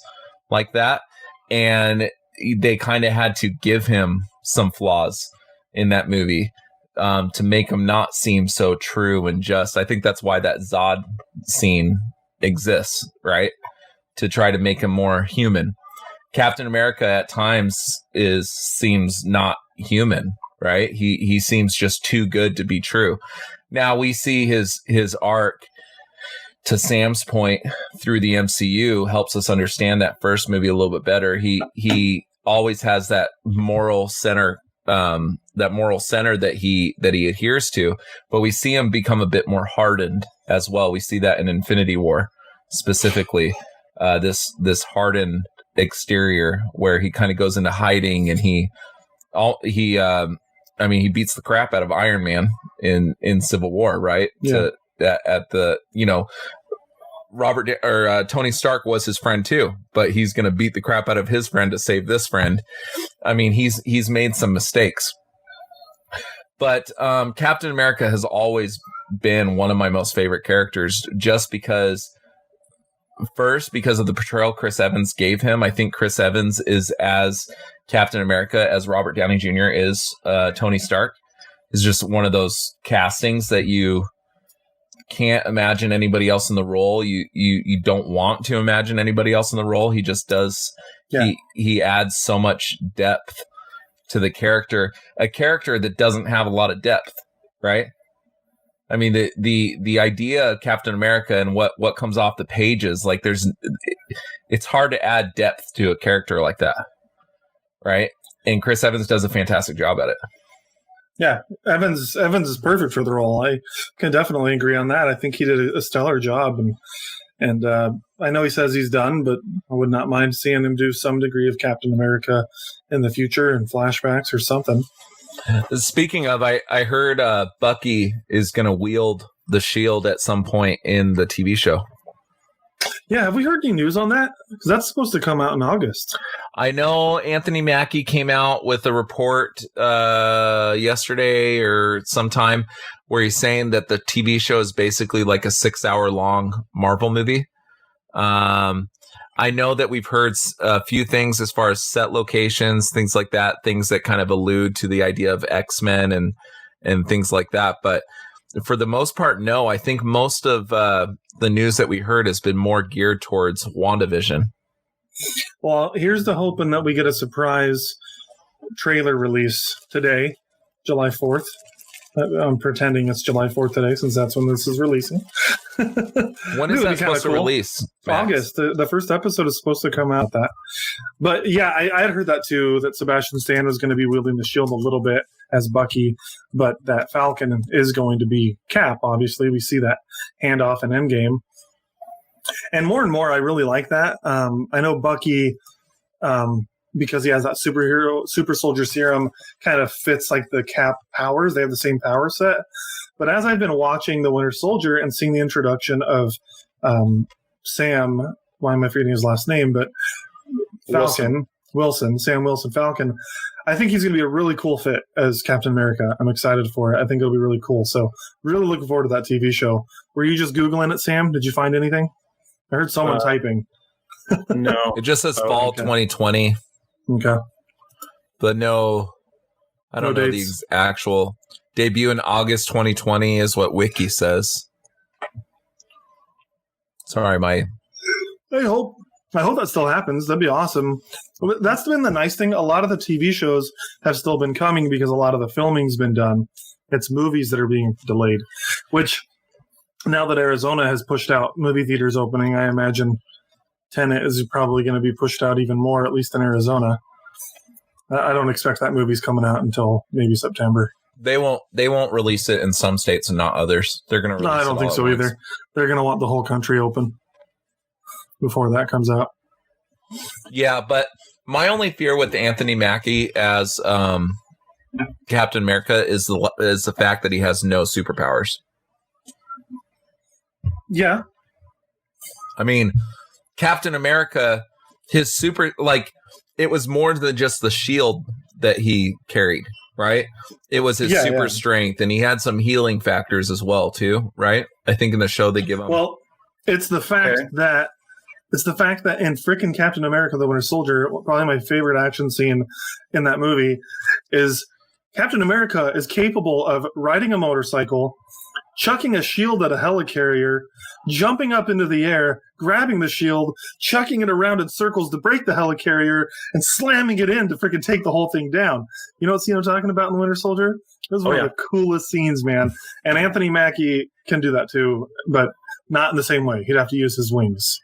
like that. And they kind of had to give him some flaws in that movie to make him not seem so true and just. I think that's why that Zod scene exists, right? To try to make him more human. Captain America at times seems not human, right? He seems just too good to be true. Now we see his arc, to Sam's point, through the MCU helps us understand that first movie a little bit better. He always has that moral center that he adheres to, but we see him become a bit more hardened as well. We see that in Infinity War specifically, this hardened exterior where he kind of goes into hiding, and he beats the crap out of Iron Man in Civil War, right? Yeah. Tony Stark was his friend too, but he's going to beat the crap out of his friend to save this friend. I mean, he's made some mistakes, but Captain America has always been one of my most favorite characters, just because of the portrayal Chris Evans gave him. I think Chris Evans is as Captain America as Robert Downey Jr. is Tony Stark. Is just one of those castings that you can't imagine anybody else in the role. You don't want to imagine anybody else in the role. He just does. Yeah. He adds so much depth to the character, a character that doesn't have a lot of depth, right? I mean, the idea of Captain America and what comes off the pages, like it's hard to add depth to a character like that, right? And Chris Evans does a fantastic job at it. Yeah, Evans is perfect for the role. I can definitely agree on that. I think he did a stellar job, and I know he says he's done, but I would not mind seeing him do some degree of Captain America in the future in flashbacks or something. Speaking of, I heard Bucky is going to wield the shield at some point in the TV show. Yeah, have we heard any news on that? Because that's supposed to come out in August. I know Anthony Mackie came out with a report yesterday or sometime where he's saying that the TV show is basically like a 6-hour long Marvel movie. I know that we've heard a few things as far as set locations, things like that, things that kind of allude to the idea of X-Men and things like that. But for the most part, no. I think most of the news that we heard has been more geared towards WandaVision. Well, here's the hoping that we get a surprise trailer release today, July 4th. I'm pretending it's July 4th today since that's when this is releasing. When is that supposed to release? Max? August. The first episode is supposed to come out that. But yeah, I had heard that too, that Sebastian Stan was going to be wielding the shield a little bit as Bucky, but that Falcon is going to be Cap, obviously. We see that handoff in Endgame. And more, I really like that. I know Bucky, because he has that super soldier serum, kind of fits like the Cap powers. They have the same power set. But as I've been watching The Winter Soldier and seeing the introduction of Sam, why am I forgetting his last name? But Falcon, Sam Wilson Falcon. I think he's going to be a really cool fit as Captain America. I'm excited for it. I think it'll be really cool. So really looking forward to that TV show. Were you just Googling it, Sam? Did you find anything? I heard someone typing. No. It just says fall 2020. Okay. But no, I don't know dates. the actual debut in August 2020 is what Wiki says. Sorry, I hope that still happens. That'd be awesome. That's been the nice thing. A lot of the TV shows have still been coming because a lot of the filming's been done. It's movies that are being delayed, which now that Arizona has pushed out movie theaters opening, I imagine Tenet is probably going to be pushed out even more, at least in Arizona. I don't expect that movie's coming out until maybe September. They won't release it in some states and not others. They're going to release it. No, I don't think so either. They're going to want the whole country open before that comes out. Yeah, but my only fear with Anthony Mackie as Captain America is the fact that he has no superpowers. Yeah. I mean, Captain America, his it was more than just the shield that he carried, right? It was his super strength, and he had some healing factors as well, too, right? I think in the show they give him. Well, it's the fact that in frickin' Captain America: The Winter Soldier, probably my favorite action scene in that movie is Captain America is capable of riding a motorcycle, chucking a shield at a helicarrier, jumping up into the air, grabbing the shield, chucking it around in circles to break the helicarrier, and slamming it in to freaking take the whole thing down. You know what scene I'm talking about in The Winter Soldier? It was one of the coolest scenes, man. And Anthony Mackie can do that too, but not in the same way. He'd have to use his wings.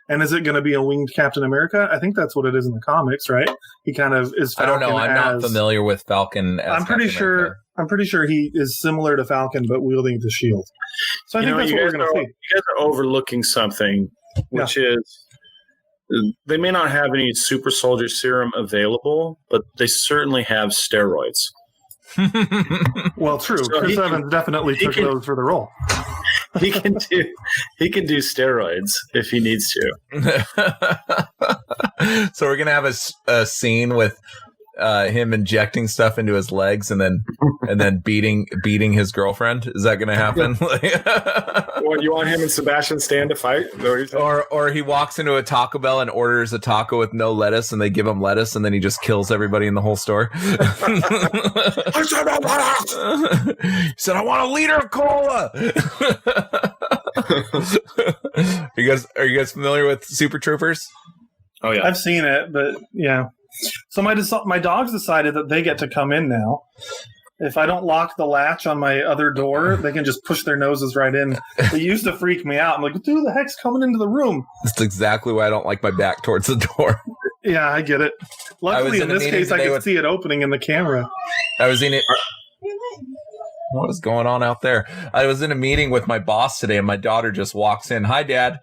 And is it going to be a winged Captain America? I think that's what it is in the comics, right? He kind of is Falcon. I don't know. I'm not familiar with Falcon as I'm pretty sure he is similar to Falcon, but wielding the shield. So I think that's what we're going to see. You guys are overlooking something, which is they may not have any super soldier serum available, but they certainly have steroids. Well, true. So Chris Evans definitely took those for the role. He can do steroids if he needs to. So we're gonna have a scene with him injecting stuff into his legs and then beating his girlfriend. Is that gonna happen? What, you want him and Sebastian Stan to fight? Or he walks into a Taco Bell and orders a taco with no lettuce, and they give him lettuce, and then he just kills everybody in the whole store. I said no lettuce. He said, "I want a liter of cola." Are you guys familiar with Super Troopers? Oh yeah, I've seen it, but yeah. So my dogs decided that they get to come in now. If I don't lock the latch on my other door, they can just push their noses right in. It used to freak me out. I'm like, who the heck's coming into the room? That's exactly why I don't like my back towards the door. Yeah, I get it. Luckily, in this case, I could see it opening in the camera. I was in it. What is going on out there? I was in a meeting with my boss today, and my daughter just walks in. Hi, Dad.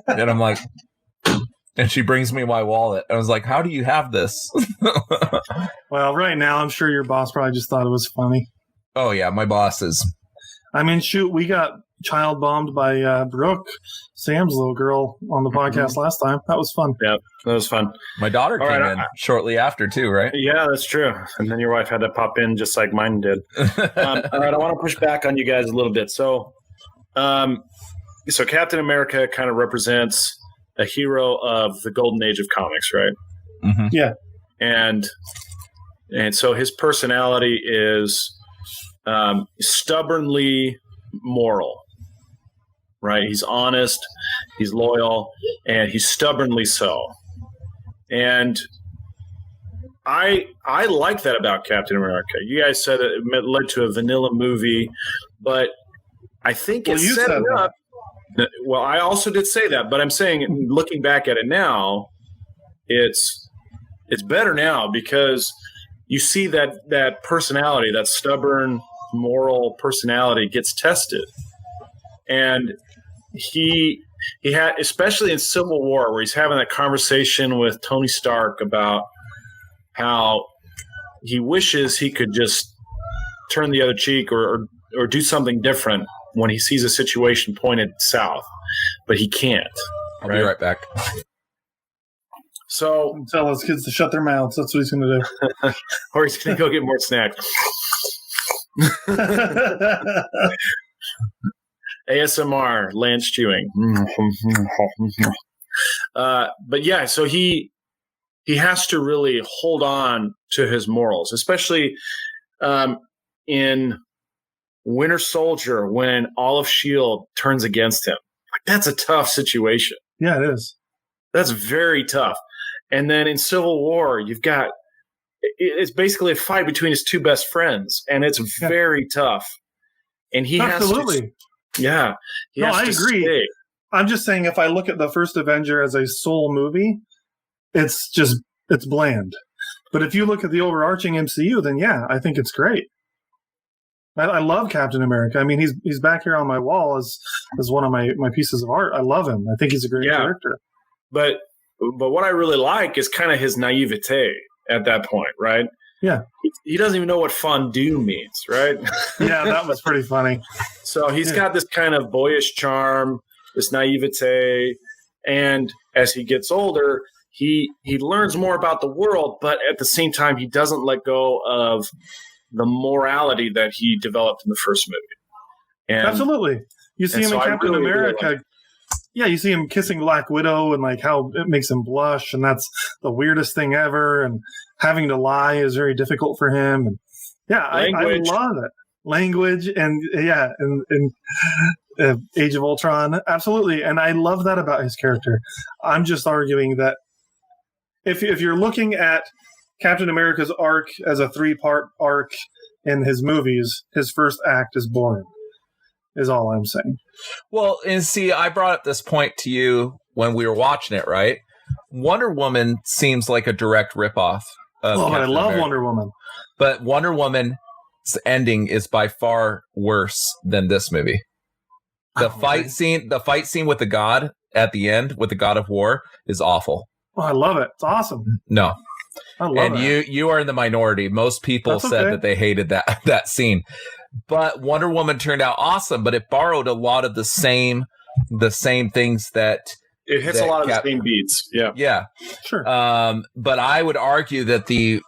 And I'm like, and she brings me my wallet. I was like, how do you have this? Well, right now, I'm sure your boss probably just thought it was funny. Oh, yeah, my boss is. I mean, shoot, we got child bombed by Brooke, Sam's little girl, on the podcast last time. That was fun. Yeah, that was fun. My daughter came in shortly after too, right? Yeah, that's true. And then your wife had to pop in just like mine did. All right, I want to push back on you guys a little bit. So Captain America kind of represents a hero of the golden age of comics, right? Mm-hmm. Yeah. And so his personality is stubbornly moral, right? He's honest, he's loyal, and he's stubbornly so. And I like that about Captain America. You guys said it led to a vanilla movie, but I think it's setting up. Well, I also did say that, but I'm saying, looking back at it now, it's better now because you see that personality, that stubborn, moral personality gets tested. And he had, especially in Civil War, where he's having that conversation with Tony Stark about how he wishes he could just turn the other cheek or do something different when he sees a situation pointed south, but he can't. I'll be right back. So tell his kids to shut their mouths. That's what he's going to do. Or he's going to go get more snacks. ASMR, Lance chewing. But yeah, so he has to really hold on to his morals, especially in Winter Soldier when all of S.H.I.E.L.D. turns against him. Like, that's a tough situation. Yeah, it is. That's very tough. And then in Civil War, you've got it's basically a fight between his two best friends, and it's very tough. And he absolutely. has to, yeah. No, I agree. Stay. I'm just saying, if I look at the first Avenger as a sole movie, it's bland. But if you look at the overarching MCU, then yeah, I think it's great. I love Captain America. I mean, he's back here on my wall as one of my pieces of art. I love him. I think he's a great character. But what I really like is kind of his naivete at that point, right? Yeah. He doesn't even know what fondue means, right? Yeah, that was pretty funny. So he's got this kind of boyish charm, this naivete, and as he gets older, he learns more about the world, but at the same time, he doesn't let go of the morality that he developed in the first movie. And, absolutely. You see him in Captain America. Really yeah, you see him kissing Black Widow and like how it makes him blush, and that's the weirdest thing ever. And having to lie is very difficult for him. And yeah, I love it. Language and Age of Ultron, absolutely. And I love that about his character. I'm just arguing that if you're looking at Captain America's arc as a 3-part arc in his movies, his first act is boring, is all I'm saying. Well, and see, I brought up this point to you when we were watching it, right? Wonder Woman seems like a direct ripoff of I love America. Wonder Woman. But Wonder Woman's ending is by far worse than this movie. The fight scene with the god at the end, with the God of War, is awful. Oh, I love it. It's awesome. No. I love it. You are in the minority. Most people said that they hated that scene. But Wonder Woman turned out awesome, but it borrowed a lot of the same things that it hits a lot of the same beats. Yeah. Yeah. Sure. But I would argue that the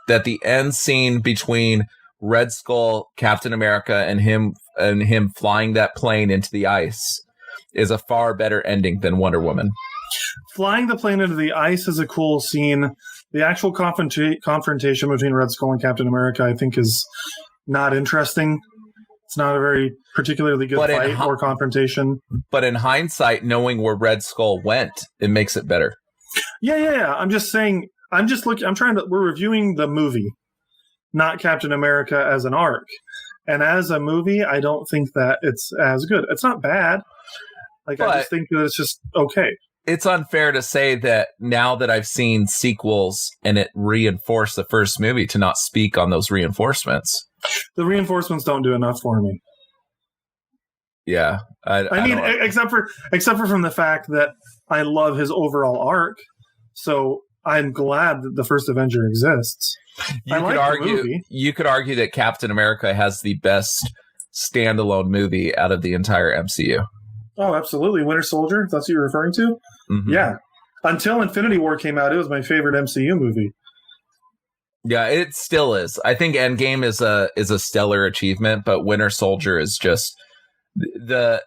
end scene between Red Skull, Captain America, and him flying that plane into the ice is a far better ending than Wonder Woman. Flying the plane into the ice is a cool scene. The actual confrontation between Red Skull and Captain America, I think, is not interesting. It's not a very particularly good fight or confrontation. But in hindsight, knowing where Red Skull went, it makes it better. Yeah. I'm just saying. We're reviewing the movie, not Captain America as an arc. And as a movie, I don't think that it's as good. It's not bad. I just think that it's just okay. It's unfair to say that now that I've seen sequels and it reinforced the first movie to not speak on those reinforcements. The reinforcements don't do enough for me. Yeah. I mean, except for from the fact that I love his overall arc. So I'm glad that the first Avenger exists. You could argue that Captain America has the best standalone movie out of the entire MCU. Oh, absolutely. Winter Soldier. That's what you're referring to? Mm-hmm. Yeah. Until Infinity War came out, it was my favorite MCU movie. Yeah, it still is. I think Endgame is a stellar achievement, but Winter Soldier is just the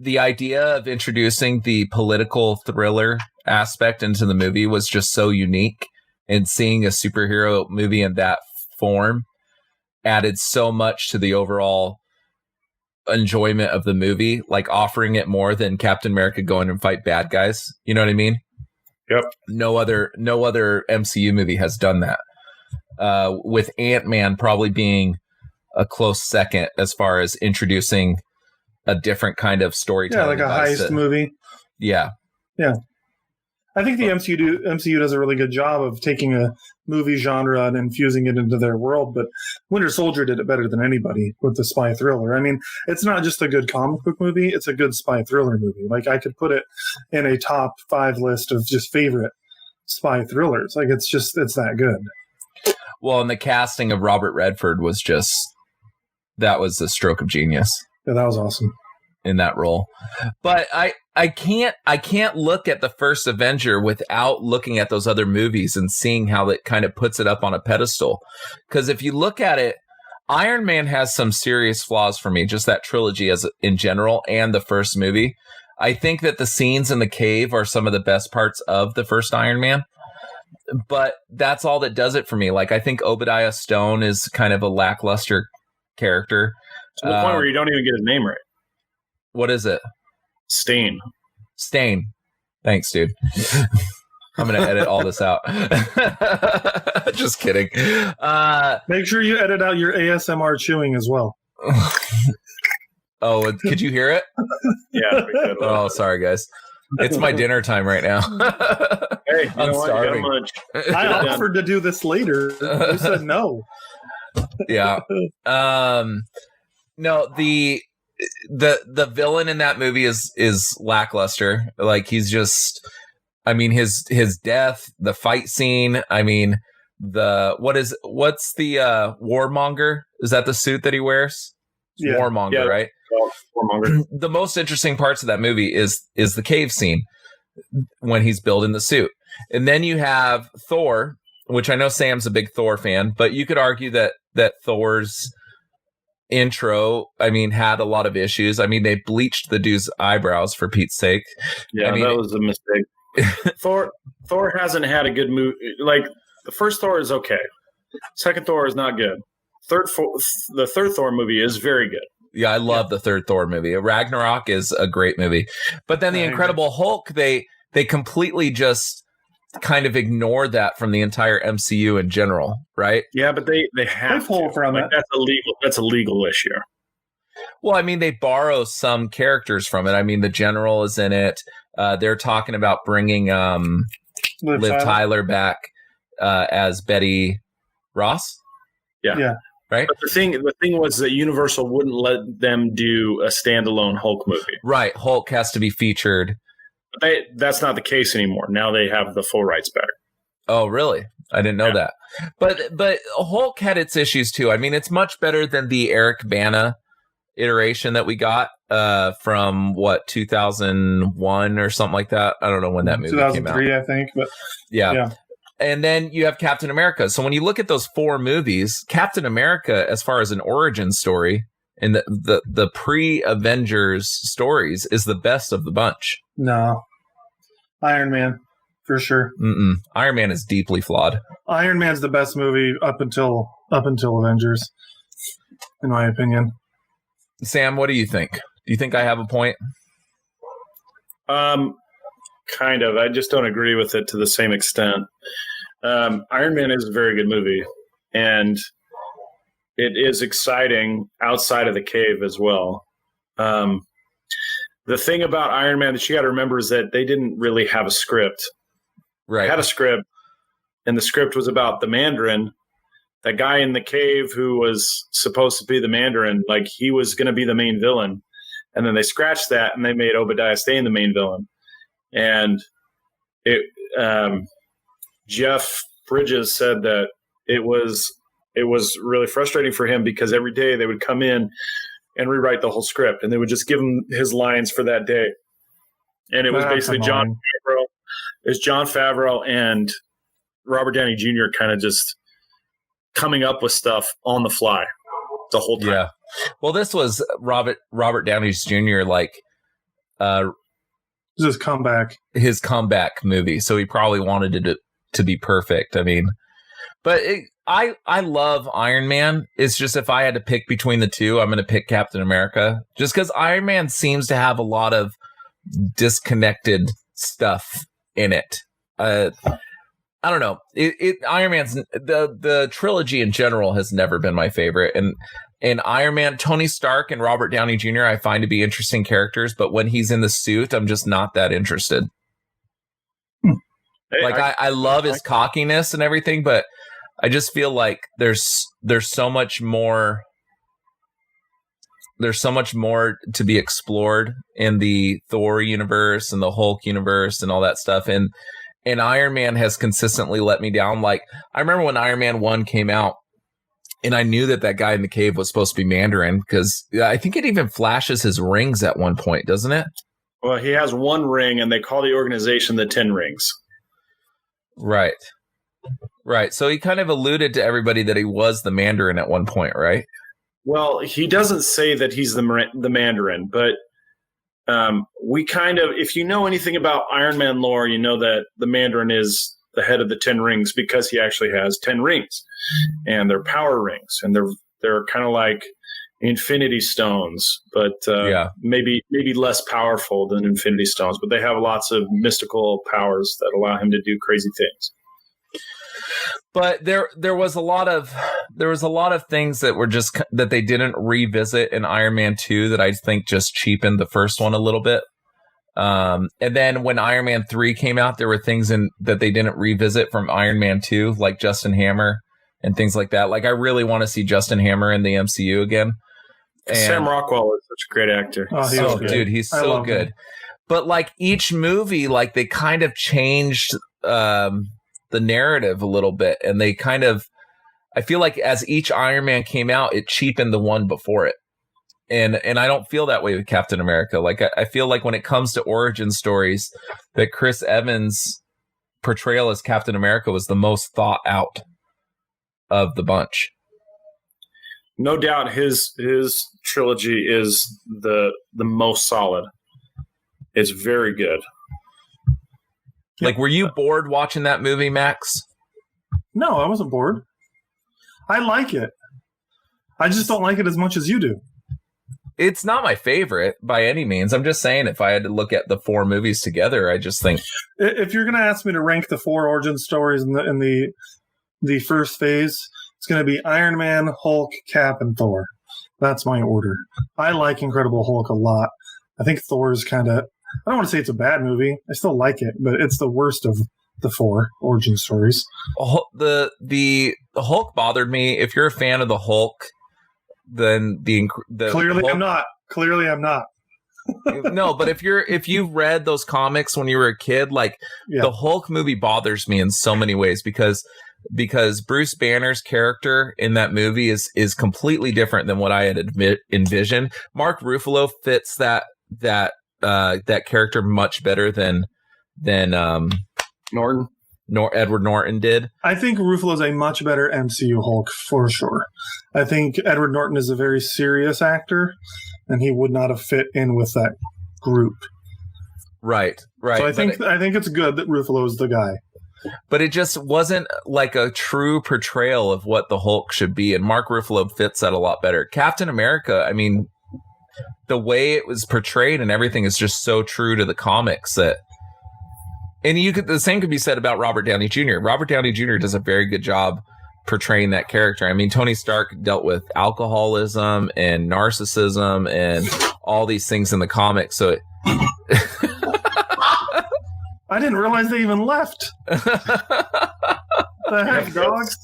idea of introducing the political thriller aspect into the movie was just so unique, and seeing a superhero movie in that form added so much to the overall enjoyment of the movie, like offering it more than Captain America going and fight bad guys. You know what I mean? Yep. No other MCU movie has done that. With Ant-Man probably being a close second as far as introducing a different kind of storytelling. Yeah, like a heist movie. Yeah. Yeah. I think the MCU does a really good job of taking a movie genre and infusing it into their world, but Winter Soldier did it better than anybody with the spy thriller. I mean, it's not just a good comic book movie, it's a good spy thriller movie. Like, I could put it in a top 5 list of just favorite spy thrillers. Like, it's that good. Well, and the casting of Robert Redford was that was a stroke of genius. Yeah, that was awesome in that role. But I can't look at the first Avenger without looking at those other movies and seeing how it kind of puts it up on a pedestal. Because if you look at it, Iron Man has some serious flaws for me, just that trilogy as in general and the first movie. I think that the scenes in the cave are some of the best parts of the first Iron Man. But that's all that does it for me. Like, I think Obadiah Stone is kind of a lackluster character. To the point where you don't even get his name right. What is it? Stain. Thanks, dude. I'm going to edit all this out. Just kidding. Make sure you edit out your ASMR chewing as well. Oh, could you hear it? Yeah. Oh, sorry, guys. It's my dinner time right now. Hey, I'm starving. I offered to do this later. You said no. Yeah. No, the villain in that movie is lackluster. Like, he's just, I mean, his death, the fight scene. I mean, what's the Warmonger? Is that the suit that he wears? It's Warmonger, right? Warmonger. The most interesting parts of that movie is the cave scene when he's building the suit. And then you have Thor, which I know Sam's a big Thor fan, but you could argue that Thor's intro, I mean, had a lot of issues. I mean, they bleached the dude's eyebrows, for Pete's sake. Yeah, I mean, that was a mistake. Thor hasn't had a good movie. Like, the first Thor is okay. Second Thor is not good. The third Thor movie is very good. Yeah, I love the third Thor movie. Ragnarok is a great movie. But then the Incredible Hulk, they completely just kind of ignore that from the entire MCU in general, right? Yeah, but they have to. From it. That's a legal issue. Well, I mean, they borrow some characters from it. I mean, the General is in it. They're talking about bringing Liv Tyler back as Betty Ross. Yeah. Right. But the thing was that Universal wouldn't let them do a standalone Hulk movie. Right. Hulk has to be featured. But that's not the case anymore. Now they have the full rights back. Oh, really? I didn't know that. But Hulk had its issues too. I mean, it's much better than the Eric Bana iteration that we got from 2001 or something like that. I don't know when that movie came out. 2003, I think. But yeah. And then you have Captain America. So when you look at those 4 movies, Captain America, as far as an origin story and the pre-Avengers stories, is the best of the bunch. No. Iron Man, for sure. Iron Man is deeply flawed. Iron Man's the best movie up until Avengers, in my opinion. Sam, what do you think? Do you think I have a point? Kind of. I just don't agree with it to the same extent. Iron Man is a very good movie, and it is exciting outside of the cave as well. The thing about Iron Man that you got to remember is that they didn't really have a script. Right. They had a script, and the script was about the Mandarin, that guy in the cave who was supposed to be the Mandarin, like he was going to be the main villain. And then they scratched that, and they made Obadiah Stane the main villain. And Jeff Bridges said that it was it was really frustrating for him because every day they would come in and rewrite the whole script, and they would just give him his lines for that day. And it was basically John Favreau and Robert Downey Jr. kind of just coming up with stuff on the fly the whole time. Yeah. Well, this was Robert Downey Jr. His comeback movie, so he probably wanted it to be perfect. I mean, but I love Iron Man. It's just if I had to pick between the two, I'm going to pick Captain America, just because Iron Man seems to have a lot of disconnected stuff in it. I don't know. Iron Man's the trilogy in general has never been my favorite, and Iron Man, Tony Stark and Robert Downey Jr. I find to be interesting characters, but when he's in the suit, I'm just not that interested. Hey, I love his cockiness and everything, but I just feel like there's so much more. There's so much more to be explored in the Thor universe and the Hulk universe and all that stuff. And Iron Man has consistently let me down. Like, I remember when Iron Man 1 came out, and I knew that guy in the cave was supposed to be Mandarin, because I think it even flashes his rings at one point, doesn't it? Well, he has one ring, and they call the organization the 10 Rings. Right. So he kind of alluded to everybody that he was the Mandarin at one point, right? Well, he doesn't say that he's the Mandarin, but we kind of, if you know anything about Iron Man lore, you know that the Mandarin is the head of the 10 Rings because he actually has 10 rings, and they're power rings, and they're kind of like Infinity Stones, but maybe less powerful than Infinity Stones, but they have lots of mystical powers that allow him to do crazy things. But there was a lot of things that were just that they didn't revisit in Iron Man 2 that I think just cheapened the first one a little bit. And then when Iron Man 3 came out, there were things that they didn't revisit from Iron Man 2, like Justin Hammer and things like that. Like, I really want to see Justin Hammer in the MCU again. And Sam Rockwell is such a great actor. Oh, dude, he's so good. Him. But like each movie, like they kind of changed the narrative a little bit, and they kind of, I feel like as each Iron Man came out, it cheapened the one before it. And I don't feel that way with Captain America. Like, I feel like when it comes to origin stories, that Chris Evans' portrayal as Captain America was the most thought out of the bunch. No doubt his trilogy is the most solid. It's very good. Like, were you bored watching that movie, Max? No, I wasn't bored. I like it. I just don't like it as much as you do. It's not my favorite by any means. I'm just saying, if I had to look at the four movies together, I just think, if you're going to ask me to rank the four origin stories in the first phase, it's going to be Iron Man, Hulk, Cap, and Thor. That's my order. I like Incredible Hulk a lot. I think Thor is kind of, I don't want to say it's a bad movie. I still like it, but it's the worst of the four origin stories. The Hulk bothered me. If you're a fan of the Hulk, then the Clearly Hulk, I'm not. No, but if you've read those comics when you were a kid, like the Hulk movie bothers me in so many ways because Bruce Banner's character in that movie is completely different than what I had envisioned. Mark Ruffalo fits that character much better than Norton. Edward Norton did. I think Ruffalo is a much better MCU Hulk for sure. I think Edward Norton is a very serious actor, and he would not have fit in with that group. Right. So I think it's good that Ruffalo is the guy. But it just wasn't like a true portrayal of what the Hulk should be, and Mark Ruffalo fits that a lot better. Captain America, I mean, the way it was portrayed and everything is just so true to the comics that. And the same could be said about Robert Downey Jr. Robert Downey Jr. does a very good job portraying that character. I mean, Tony Stark dealt with alcoholism and narcissism and all these things in the comics. So I didn't realize they even left. The heck, dogs?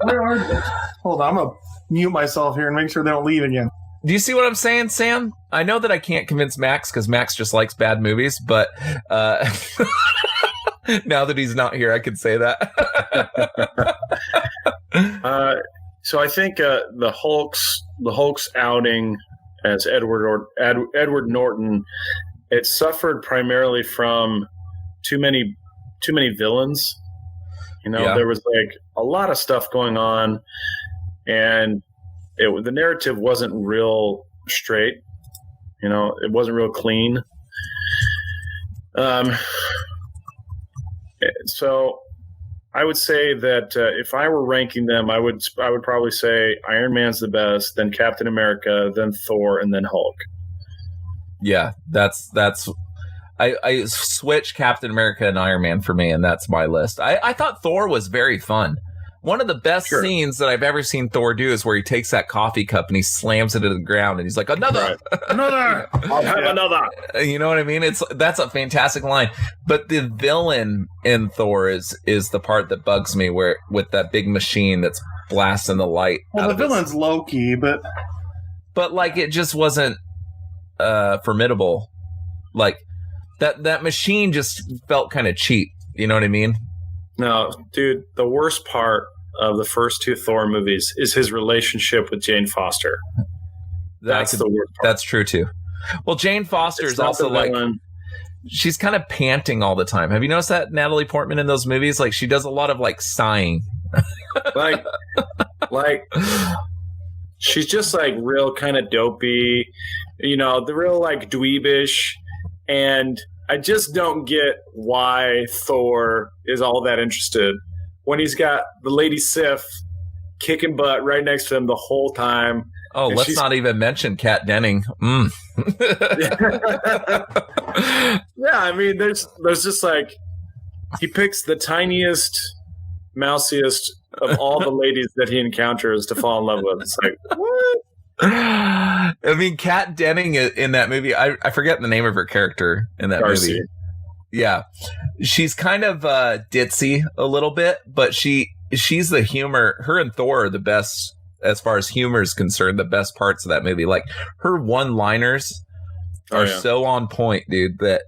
Where are they? Hold on, I'm going to mute myself here and make sure they don't leave again. Do you see what I'm saying, Sam? I know that I can't convince Max because Max just likes bad movies, but now that he's not here, I can say that. So I think the Hulk's outing as Edward Norton, it suffered primarily from too many villains. There was like a lot of stuff going on, and the narrative wasn't real straight. It wasn't real clean. So I would say that if I were ranking them, I would probably say Iron Man's the best, then Captain America, then Thor, and then Hulk. Yeah, that's I switch Captain America and Iron Man for me, and that's my list. I thought Thor was very fun. One of the best scenes that I've ever seen Thor do is where he takes that coffee cup and he slams it to the ground and he's like, another, Another. I'll have another. You know what I mean? That's a fantastic line. But the villain in Thor is the part that bugs me, where with that big machine that's blasting the light. Well, the villain's Loki, but like it just wasn't formidable. Like that machine just felt kind of cheap. You know what I mean? No, dude, the worst part of the first two Thor movies is his relationship with Jane Foster. That's the worst part. That's true, too. Well, Jane Foster is also like, she's kind of panting all the time. Have you noticed that, Natalie Portman, in those movies? Like, she does a lot of, like, sighing. like, she's just, like, real kind of dopey, the real, like, dweebish, and I just don't get why Thor is all that interested when he's got the Lady Sif kicking butt right next to him the whole time. Oh, let's not even mention Kat Denning. Yeah, I mean, there's just like, he picks the tiniest, mousiest of all the ladies that he encounters to fall in love with. It's like, what? I mean, Kat Denning in that movie, I forget the name of her character in that Darcy. movie. Yeah. She's kind of ditzy a little bit, but she's the humor. Her and Thor are the best, as far as humor is concerned, the best parts of that movie. Like, her one-liners are so on point, dude, that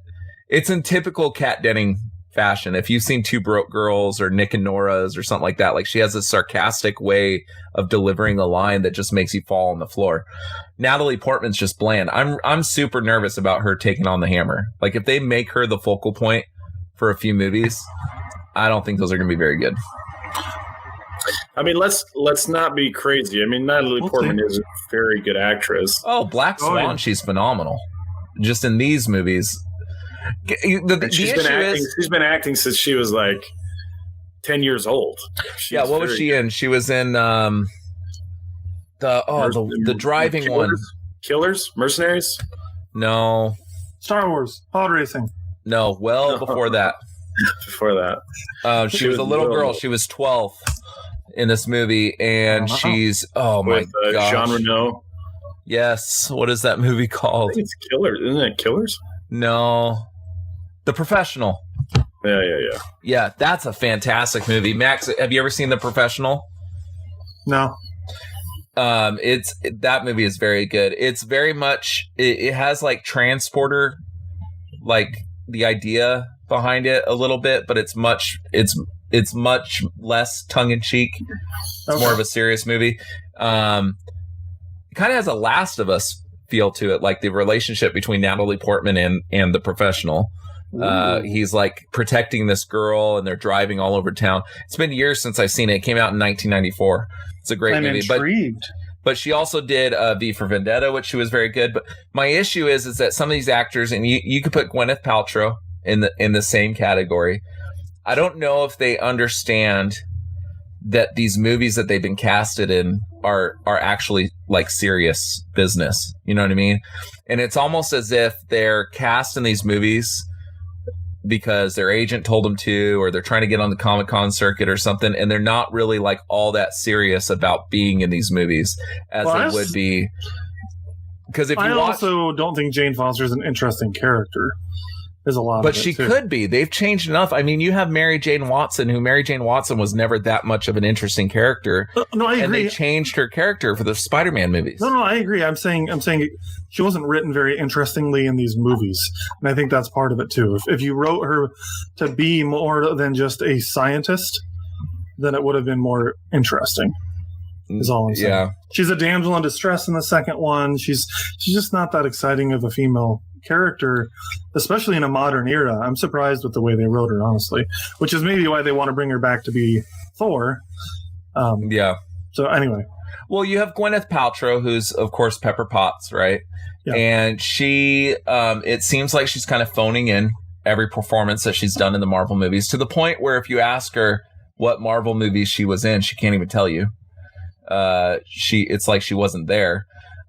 it's in typical Kat Denning fashion. If you've seen Two Broke Girls or Nick and Nora's or something like that, like, she has a sarcastic way of delivering a line that just makes you fall on the floor. Natalie Portman's just bland. I'm super nervous about her taking on the hammer. Like, if they make her the focal point for a few movies, I don't think those are going to be very good. I mean, let's not be crazy. I mean, Natalie Portman is a very good actress. Oh, Black Swan, she's phenomenal. Just in these movies. She's been acting since she was like 10 years old. What was she in? She was in the driving one. Killers? Mercenaries? No. Star Wars, pod racing. No, before that. Before that. She was a little girl. She was 12 in this movie, and she's my gosh. Jean Reno. Yes. What is that movie called? I think it's Killers. Isn't it Killers? No. The Professional. Yeah. Yeah, that's a fantastic movie. Max, have you ever seen The Professional? No. That movie is very good. It's very much, it has like Transporter, like the idea behind it a little bit, but it's much less tongue in cheek. It's more of a serious movie. It kind of has a Last of Us feel to it, like the relationship between Natalie Portman and the Professional. He's like protecting this girl, and they're driving all over town. It's been years since I've seen it. It came out in 1994. It's a great movie. Intrigued. But she also did V for Vendetta, which she was very good. But my issue is that some of these actors, and you could put Gwyneth Paltrow in the same category. I don't know if they understand that these movies that they've been casted in are actually like serious business. You know what I mean? And it's almost as if they're cast in these movies because their agent told them to, or they're trying to get on the Comic-Con circuit or something, and they're not really like all that serious about being in these movies as they would be. Because if you also don't think Jane Foster is an interesting character. There's a lot but of it, she too. could be. They've changed enough. I mean, you have Mary Jane Watson, who Mary Jane Watson was never that much of an interesting character. No, I agree. And they changed her character for the Spider-Man movies. No, I agree. I'm saying she wasn't written very interestingly in these movies, and I think that's part of it too. If you wrote her to be more than just a scientist, then it would have been more interesting. Is all I'm saying. Yeah. She's a damsel in distress in the second one. She's just not that exciting of a female character, especially in a modern era. I'm surprised with the way they wrote her, honestly, which is maybe why they want to bring her back to be Thor. Yeah. So anyway. Well, you have Gwyneth Paltrow, who's, of course, Pepper Potts, right? Yeah. And she, it seems like she's kind of phoning in every performance that she's done in the Marvel movies, to the point where if you ask her what Marvel movies she was in, she can't even tell you. It's like she wasn't there.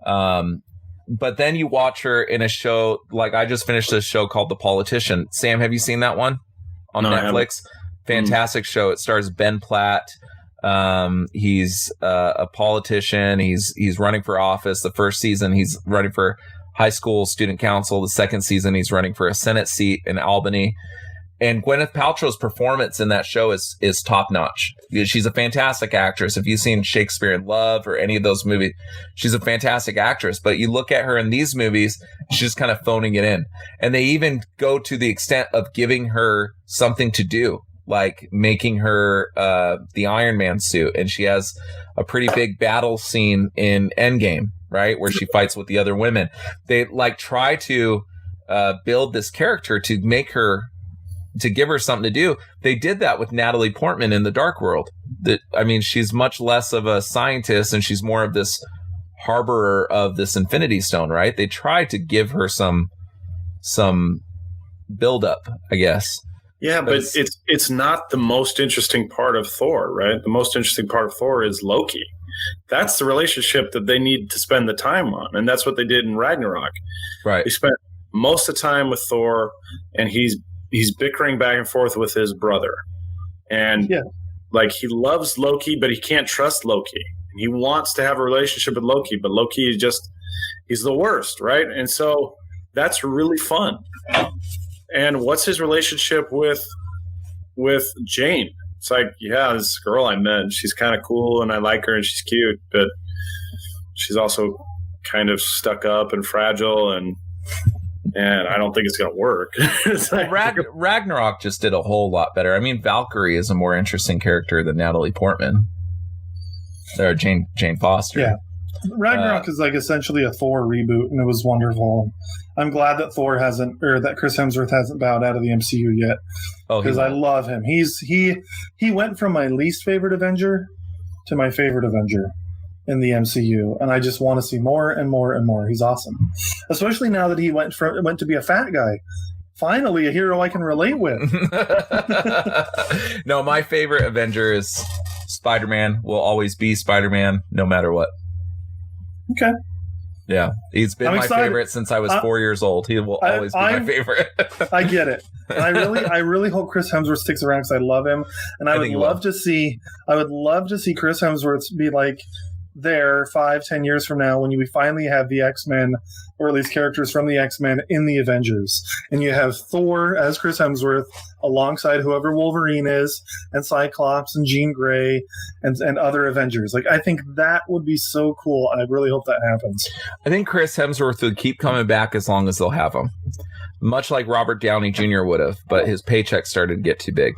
But then you watch her in a show, like I just finished a show called The Politician. Sam, have you seen that one on Netflix? Fantastic show. It stars Ben Platt. He's a politician. He's running for office. The first season, he's running for high school student council. The second season, he's running for a Senate seat in Albany. And Gwyneth Paltrow's performance in that show is top notch. She's a fantastic actress. If you've seen Shakespeare in Love or any of those movies, she's a fantastic actress. But you look at her in these movies, she's just kind of phoning it in. And they even go to the extent of giving her something to do, like making her the Iron Man suit. And she has a pretty big battle scene in Endgame, right, where she fights with the other women. They like try to build this character to make her, to give her something to do. They did that with Natalie Portman in The Dark World. She's much less of a scientist and she's more of this harborer of this Infinity Stone, right? They tried to give her some build up, I guess. Yeah, but it's not the most interesting part of Thor, right? The most interesting part of Thor is Loki. That's the relationship that they need to spend the time on, and that's what they did in Ragnarok. Right. They spent most of the time with Thor, and he's bickering back and forth with his brother. And he loves Loki, but he can't trust Loki. He wants to have a relationship with Loki, but Loki is he's the worst, right? And so that's really fun. And what's his relationship with Jane? It's like, yeah, this girl I met, she's kind of cool and I like her and she's cute, but she's also kind of stuck up and fragile and I don't think it's going to work. Ragnarok just did a whole lot better. I mean, Valkyrie is a more interesting character than Natalie Portman. Or Jane Foster. Yeah. Ragnarok is like essentially a Thor reboot, and it was wonderful. I'm glad that that Chris Hemsworth hasn't bowed out of the MCU yet, because I love him. He went from my least favorite Avenger to my favorite Avenger in the MCU, and I just want to see more and more and more. He's awesome, especially now that he went to be a fat guy. Finally, a hero I can relate with. No, my favorite Avenger is Spider-Man. Will always be Spider-Man, no matter what. Okay. Yeah, he's been my favorite since I was 4 years old. He will always be my favorite. I get it. And I really hope Chris Hemsworth sticks around because I love him, and I would love to see Chris Hemsworth be like there 5-10 years from now when we finally have the X-Men, or at least characters from the X-Men in the Avengers, and you have Thor as Chris Hemsworth alongside whoever Wolverine is, and Cyclops and Jean Grey and other Avengers. Like, I think that would be so cool. I really hope that happens. I think Chris Hemsworth would keep coming back as long as they'll have him, much like Robert Downey Jr. would have, but his paycheck started to get too big.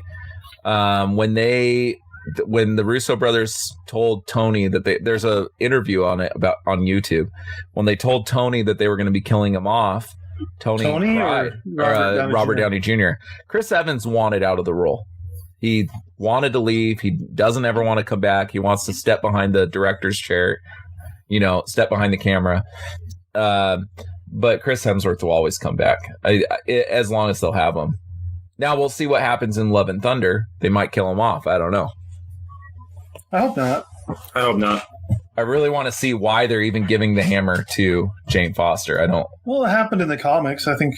When the Russo brothers told Tony that there's a interview on YouTube, when they told Tony that they were going to be killing him off, Tony cried. Robert Downey Jr. Chris Evans wanted out of the role. He wanted to leave. He doesn't ever want to come back. He wants to step behind the director's chair, step behind the camera. But Chris Hemsworth will always come back as long as they'll have him. Now we'll see what happens in Love and Thunder. They might kill him off. I don't know. I hope not. I really want to see why they're even giving the hammer to Jane Foster. I don't. Well, it happened in the comics. I think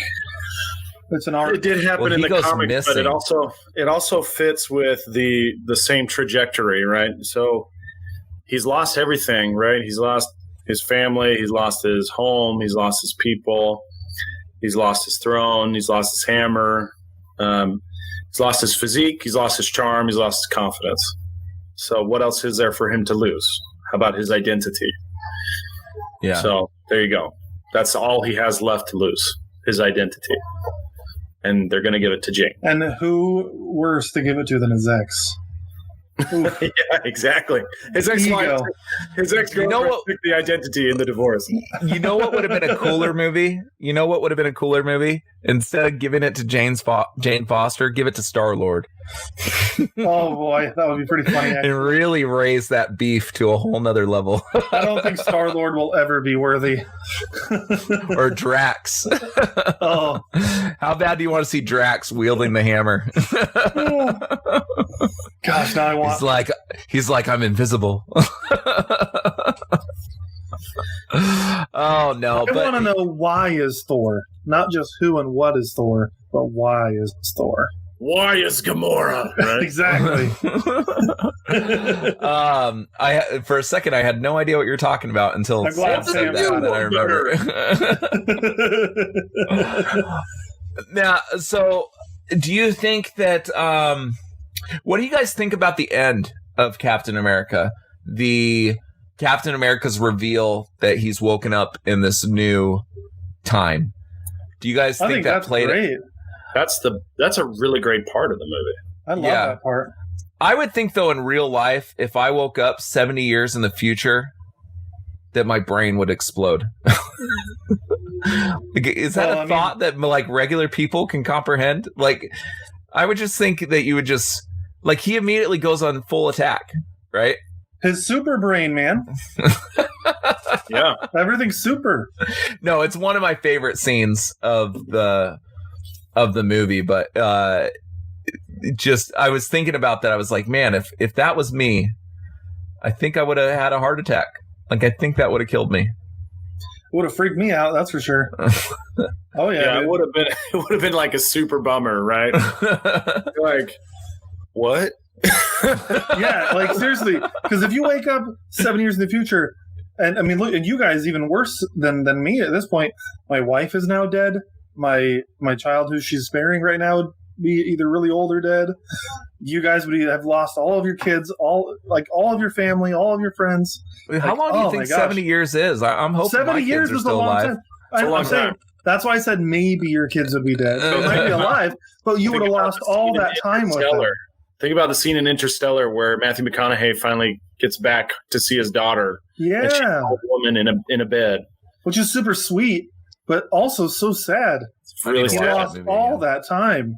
it's an art. It did happen in the comics, missing. But it also fits with the same trajectory, right? So he's lost everything, right? He's lost his family. He's lost his home. He's lost his people. He's lost his throne. He's lost his hammer. He's lost his physique. He's lost his charm. He's lost his confidence. So what else is there for him to lose? How about his identity? Yeah. So there you go. That's all he has left to lose, his identity. And they're going to give it to Jane. And who worse to give it to than his ex? Yeah, exactly. His ex-wife, his ex-girlfriend took the identity in the divorce. You know what would have been a cooler movie? Instead of giving it to Jane Foster, give it to Star-Lord. Oh boy, that would be pretty funny. Actually. And really raise that beef to a whole nother level. I don't think Star-Lord will ever be worthy. Or Drax. Oh, how bad do you want to see Drax wielding the hammer? Gosh, now I want. He's like, I'm invisible. Oh no! I want to know why is Thor, not just who and what is Thor, but why is Thor? Why is Gamora? Right? Exactly. I for a second I had no idea what you were talking about until Sam said that, and I remember. Now, so do you think that? What do you guys think about the end of Captain America? The Captain America's reveal that he's woken up in this new time. Do you guys think that played great. it? That's a really great part of the movie. I love that part. I would think, though, in real life, if I woke up 70 years in the future, that my brain would explode. Is that a thought that like regular people can comprehend? Like, I would just think that you would just like he immediately goes on full attack, right? His super brain, man. Yeah, everything's super. No, it's one of my favorite scenes of the movie, but just I was thinking about that. I was like, man, if that was me, I think I would have had a heart attack. Like, I think that would have killed me. Would have freaked me out, that's for sure. Oh yeah, it would have been like a super bummer, right? Like, what? Yeah, like seriously, because if you wake up 7 years in the future, and I mean, look, and you guys even worse than me at this point. My wife is now dead. My child, who she's bearing right now, would be either really old or dead. You guys would have lost all of your kids, all of your family, all of your friends. How long do you think 70 years is? I'm hoping 70 years was a long time. I'm saying that's why I said maybe your kids would be dead. They might be alive, but you would have lost all that time with them. Think about the scene in Interstellar where Matthew McConaughey finally gets back to see his daughter. Yeah, and she's an old woman in a bed, which is super sweet, but also so sad. It's really he sad. Lost all that time.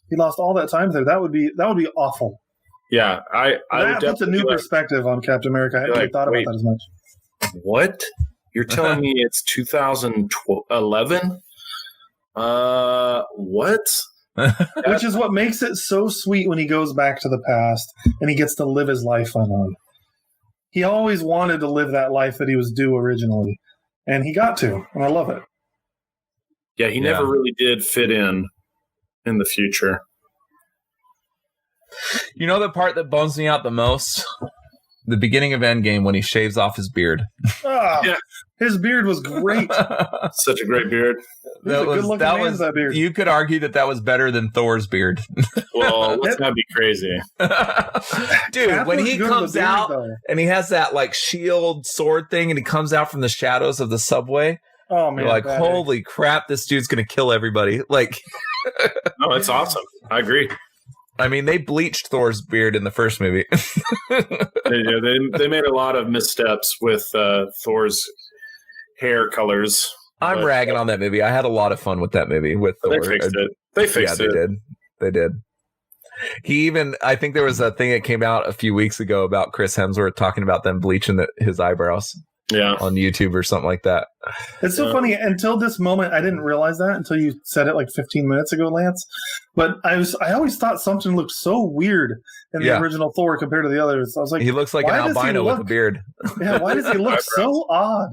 He lost all that time there. That would be awful. Yeah, I that puts a new perspective on Captain America. I hadn't really thought about that as much. What? You're telling me it's 2011? What? Which is what makes it so sweet when he goes back to the past and he gets to live his life unknown. He always wanted to live that life that he was due originally, and he got to, and I love it. Yeah, he never really did fit in the future. You know the part that bums me out the most? The beginning of Endgame when he shaves off his beard. Yeah. His beard was great. Such a great beard. That beard. You could argue that was better than Thor's beard. Well, let's not be crazy. Dude, when he comes out and he has that like shield sword thing and he comes out from the shadows of the subway. Oh man. You're like, holy crap, this dude's gonna kill everybody. Like no, it's awesome. I agree. I mean, they bleached Thor's beard in the first movie. They made a lot of missteps with Thor's hair colors. I'm ragging on that movie. I had a lot of fun with that movie with Thor. They fixed it. They fixed it. They did. I think there was a thing that came out a few weeks ago about Chris Hemsworth talking about them bleaching his eyebrows. Yeah, on YouTube or something like that. It's so funny. Until this moment, I didn't realize that until you said it like 15 minutes ago, Lance. But I always thought something looked so weird in the original Thor compared to the others. I was like, he looks like an albino with a beard. Yeah, why does he look so odd?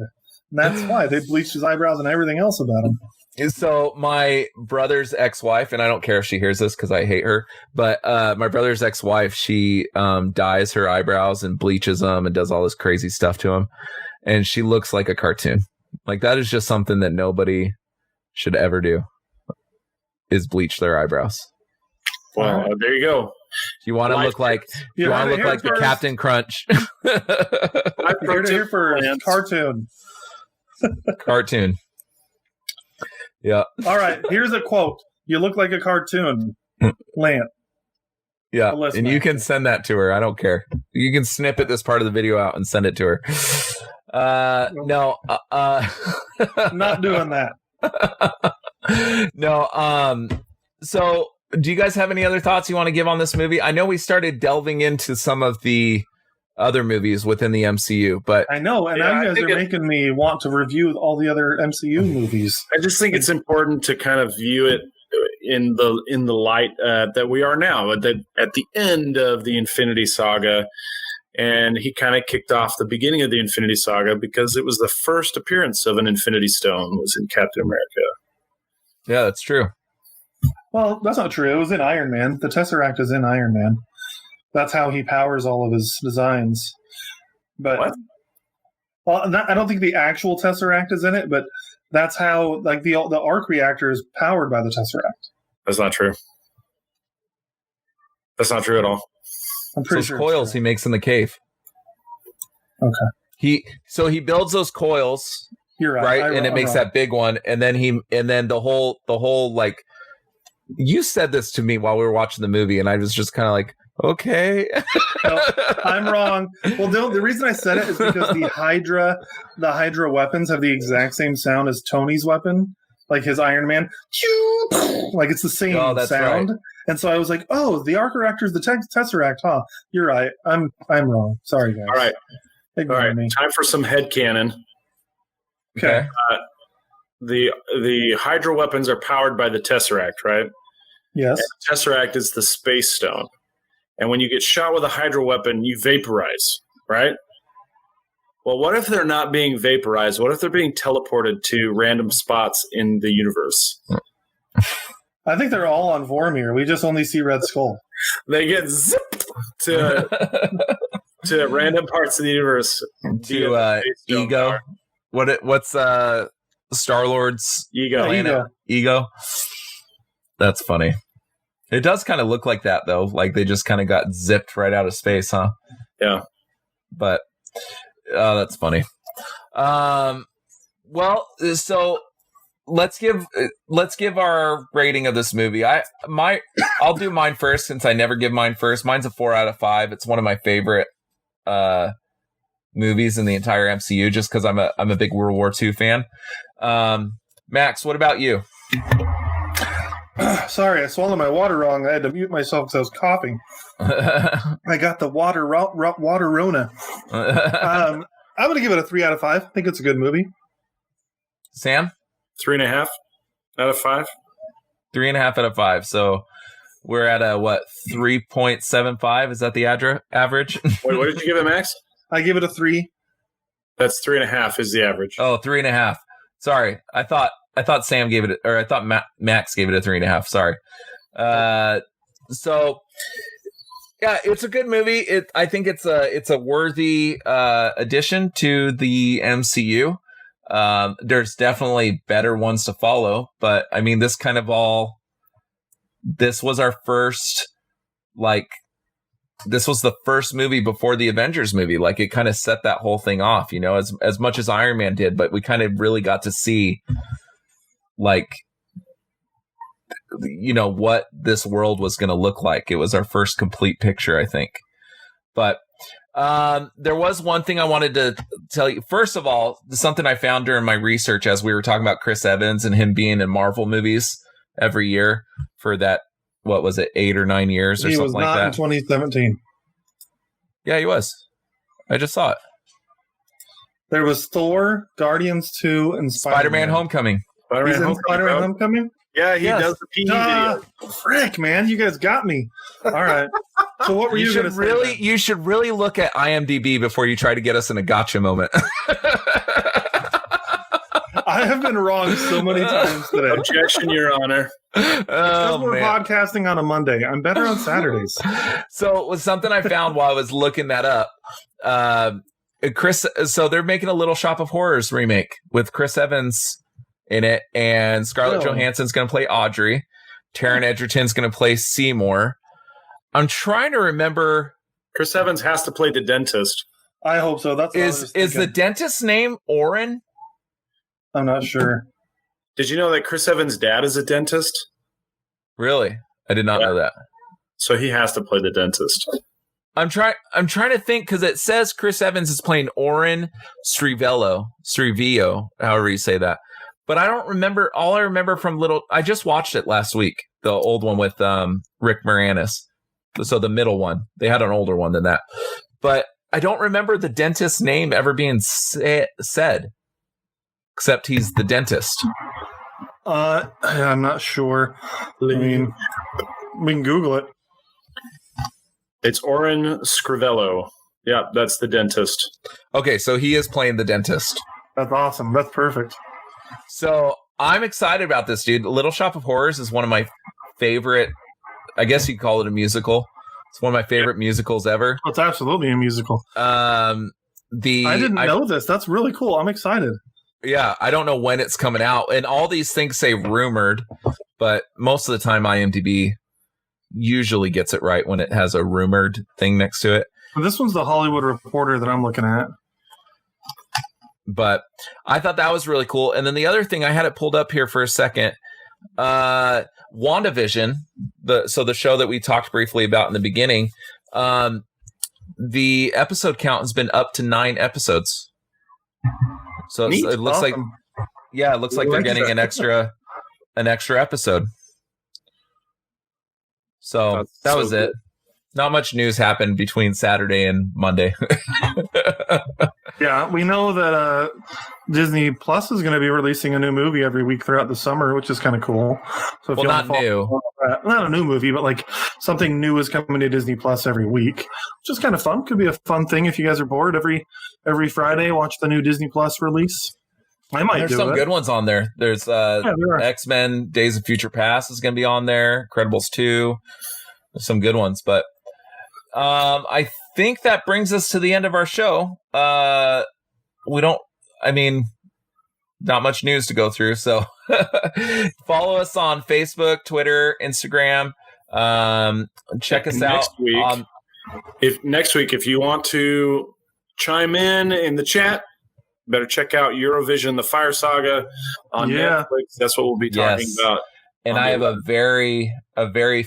And that's why they bleached his eyebrows and everything else about him. So my brother's ex-wife, and I don't care if she hears this because I hate her, but my brother's ex-wife, she dyes her eyebrows and bleaches them and does all this crazy stuff to them. And she looks like a cartoon. Like, that is just something that nobody should ever do, is bleach their eyebrows. Well, there you go. You want to look like the Captain Crunch. I heard it here for cartoon. Cartoon. Yeah. All right. Here's a quote. You look like a cartoon, Lance. Yeah, Unless and you Max can did. send that to her. I don't care. You can snippet this part of the video out and send it to her. No. Not doing that. No. So, do you guys have any other thoughts you want to give on this movie? I know we started delving into some of the other movies within the MCU, but I know, and now you guys are making me want to review all the other MCU movies. I just think it's important to kind of view it in the light that we are now, at the end of the Infinity Saga. And he kind of kicked off the beginning of the Infinity Saga because it was the first appearance of an Infinity Stone was in Captain America. Yeah, that's true. Well, that's not true. It was in Iron Man. The Tesseract is in Iron Man. That's how he powers all of his designs. But What? Well, I don't think the actual Tesseract is in it, but that's how like the arc reactor is powered by the Tesseract. That's not true. That's not true at all. I'm pretty Those sure. coils he makes in the cave. Okay. He builds those coils, You're right. right? And it makes that big one, and then the whole like, you said this to me while we were watching the movie, and I was just kind of like, okay. No, I'm wrong. Well, the reason I said it is because the Hydra weapons have the exact same sound as Tony's weapon, like his Iron Man. Like it's the same sound. Right. And so I was like, oh, the arc reactor is the Tesseract, huh? You're right. I'm wrong. Sorry, guys. All right. Ignore me. Time for some headcanon. Okay. The Hydra weapons are powered by the Tesseract, right? Yes. And the Tesseract is the Space Stone. And when you get shot with a Hydra weapon, you vaporize, right? Well, what if they're not being vaporized? What if they're being teleported to random spots in the universe? I think they're all on Vormir. We just only see Red Skull. They get zipped to random parts of the universe. To Ego. What's Star-Lord's Ego. planet? Ego. That's funny. It does kind of look like that, though. Like they just kind of got zipped right out of space, huh? Yeah. But that's funny. Well, so let's give our rating of this movie. I'll do mine first since I never give mine first. Mine's a 4 out of 5. It's one of my favorite movies in the entire MCU, just because I'm a big World War II fan. Max, what about you? Sorry, I swallowed my water wrong. I had to mute myself because I was coughing. I got the water Rona. I'm going to give it a 3 out of 5. I think it's a good movie. Sam? 3.5 out of 5. 3.5 out of 5. So we're at a 3.75? Is that the average? Wait, what did you give it, Max? I give it a 3. That's 3.5 is the average. Oh, 3.5. Sorry, I thought Sam gave it, or I thought Max gave it a 3.5. Sorry. So yeah, it's a good movie. I think it's a worthy addition to the MCU. There's definitely better ones to follow, but I mean, this was our first, this was the first movie before the Avengers movie. Like it kind of set that whole thing off, as much as Iron Man did, but we kind of really got to see what this world was going to look like. It was our first complete picture, I think. But there was one thing I wanted to tell you. First of all, something I found during my research as we were talking about Chris Evans and him being in Marvel movies every year for that, what was it, 8 or 9 years or something like that? He was not in 2017. Yeah, he was. I just saw it. There was Thor, Guardians 2, and Spider-Man Homecoming. He's in Spider-Man Homecoming? Yeah, he does the PE video. Frick, man, you guys got me. All right. So what were you going to say? You should really look at IMDb before you try to get us in a gotcha moment. I have been wrong so many times today. Objection, Your Honor. Because we're podcasting on a Monday. I'm better on Saturdays. So it was something I found while I was looking that up. So they're making a Little Shop of Horrors remake with Chris Evans in it, and Scarlett Johansson's going to play Audrey. Taron Egerton's going to play Seymour. I'm trying to remember. Chris Evans has to play the dentist. I hope so. That's is the dentist's name Oren? I'm not sure. Did you know that Chris Evans' dad is a dentist? Really? I did not know that. So he has to play the dentist. I'm trying to think because it says Chris Evans is playing Oren Srivillo, however you say that. But I don't remember. All I remember from I just watched it last week, the old one with Rick Moranis. So the middle one. They had an older one than that. But I don't remember the dentist's name ever being said, except he's the dentist. I'm not sure. I mean, we can Google it. It's Oren Scrivello. Yeah, that's the dentist. Okay, so he is playing the dentist. That's awesome. That's perfect. So I'm excited about this, dude. Little Shop of Horrors is one of my favorite, I guess you'd call it a musical. It's one of my favorite musicals ever. It's absolutely a musical. I didn't know this. That's really cool. I'm excited. Yeah, I don't know when it's coming out. And all these things say rumored, but most of the time IMDb usually gets it right when it has a rumored thing next to it. This one's the Hollywood Reporter that I'm looking at. But I thought that was really cool. And then the other thing, I had it pulled up here for a second. WandaVision, the show that we talked briefly about in the beginning, the episode count has been up to 9 episodes. So it looks awesome. It looks like they're getting an extra episode. So that was it. Not much news happened between Saturday and Monday. Yeah, we know that Disney Plus is going to be releasing a new movie every week throughout the summer, which is kind of cool. So if not new. Not a new movie, but like something new is coming to Disney Plus every week, which is kind of fun. Could be a fun thing if you guys are bored. Every Friday, watch the new Disney Plus release. There's some good ones on there. There's X-Men, Days of Future Past is going to be on there. Incredibles 2. There's some good ones, but I think that brings us to the end of our show. Not much news to go through. So follow us on Facebook, Twitter, Instagram. Check us out. Next week, if you want to chime in the chat, better check out Eurovision, the Fire Saga on Netflix. That's what we'll be talking about. And I have a very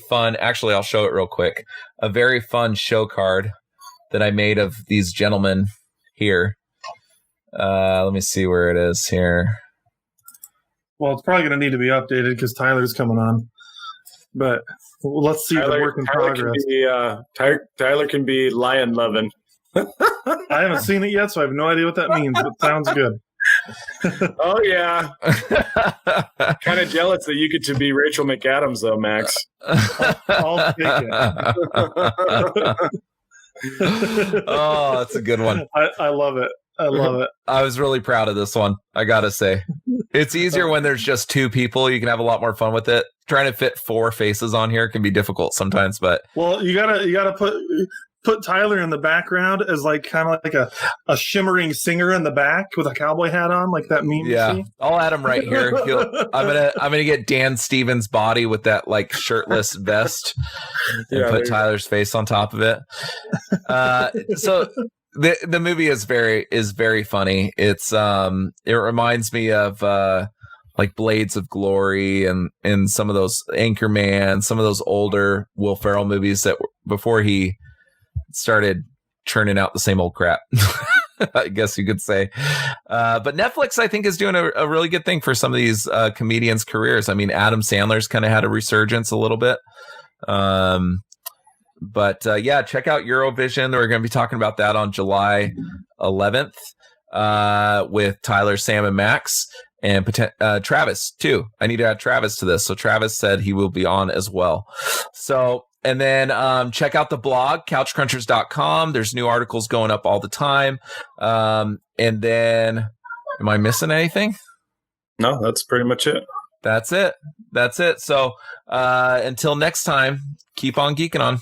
fun, actually, I'll show it real quick. A very fun show card that I made of these gentlemen here. Let me see where it is here. Well, it's probably going to need to be updated because Tyler's coming on. But let's see the work in progress. Tyler can be lion loving. I haven't seen it yet, so I have no idea what that means, but it sounds good. Oh, yeah. Kind of jealous that you get to be Rachel McAdams, though, Max. I'll take it. Oh, that's a good one. I love it. I was really proud of this one, I gotta say. It's easier when there's just 2 people. You can have a lot more fun with it. Trying to fit 4 faces on here can be difficult sometimes, but... Well, you gotta put Tyler in the background as like kind of like a shimmering singer in the back with a cowboy hat on, like that meme. Yeah, you see? I'll add him right here. I'm gonna get Dan Stevens' body with that like shirtless vest and put Tyler's face on top of it. So the movie is very funny. It's it reminds me of like Blades of Glory and some of those Anchorman, some of those older Will Ferrell movies that before he started churning out the same old crap. I guess you could say. But Netflix, I think, is doing a really good thing for some of these comedians' careers. I mean, Adam Sandler's kind of had a resurgence a little bit. But check out Eurovision. We're going to be talking about that on July 11th with Tyler, Sam, and Max. And Travis, too. I need to add Travis to this. So Travis said he will be on as well. So... And then check out the blog, couchcrunchers.com. There's new articles going up all the time. And then, am I missing anything? No, that's pretty much it. That's it. So until next time, keep on geeking on.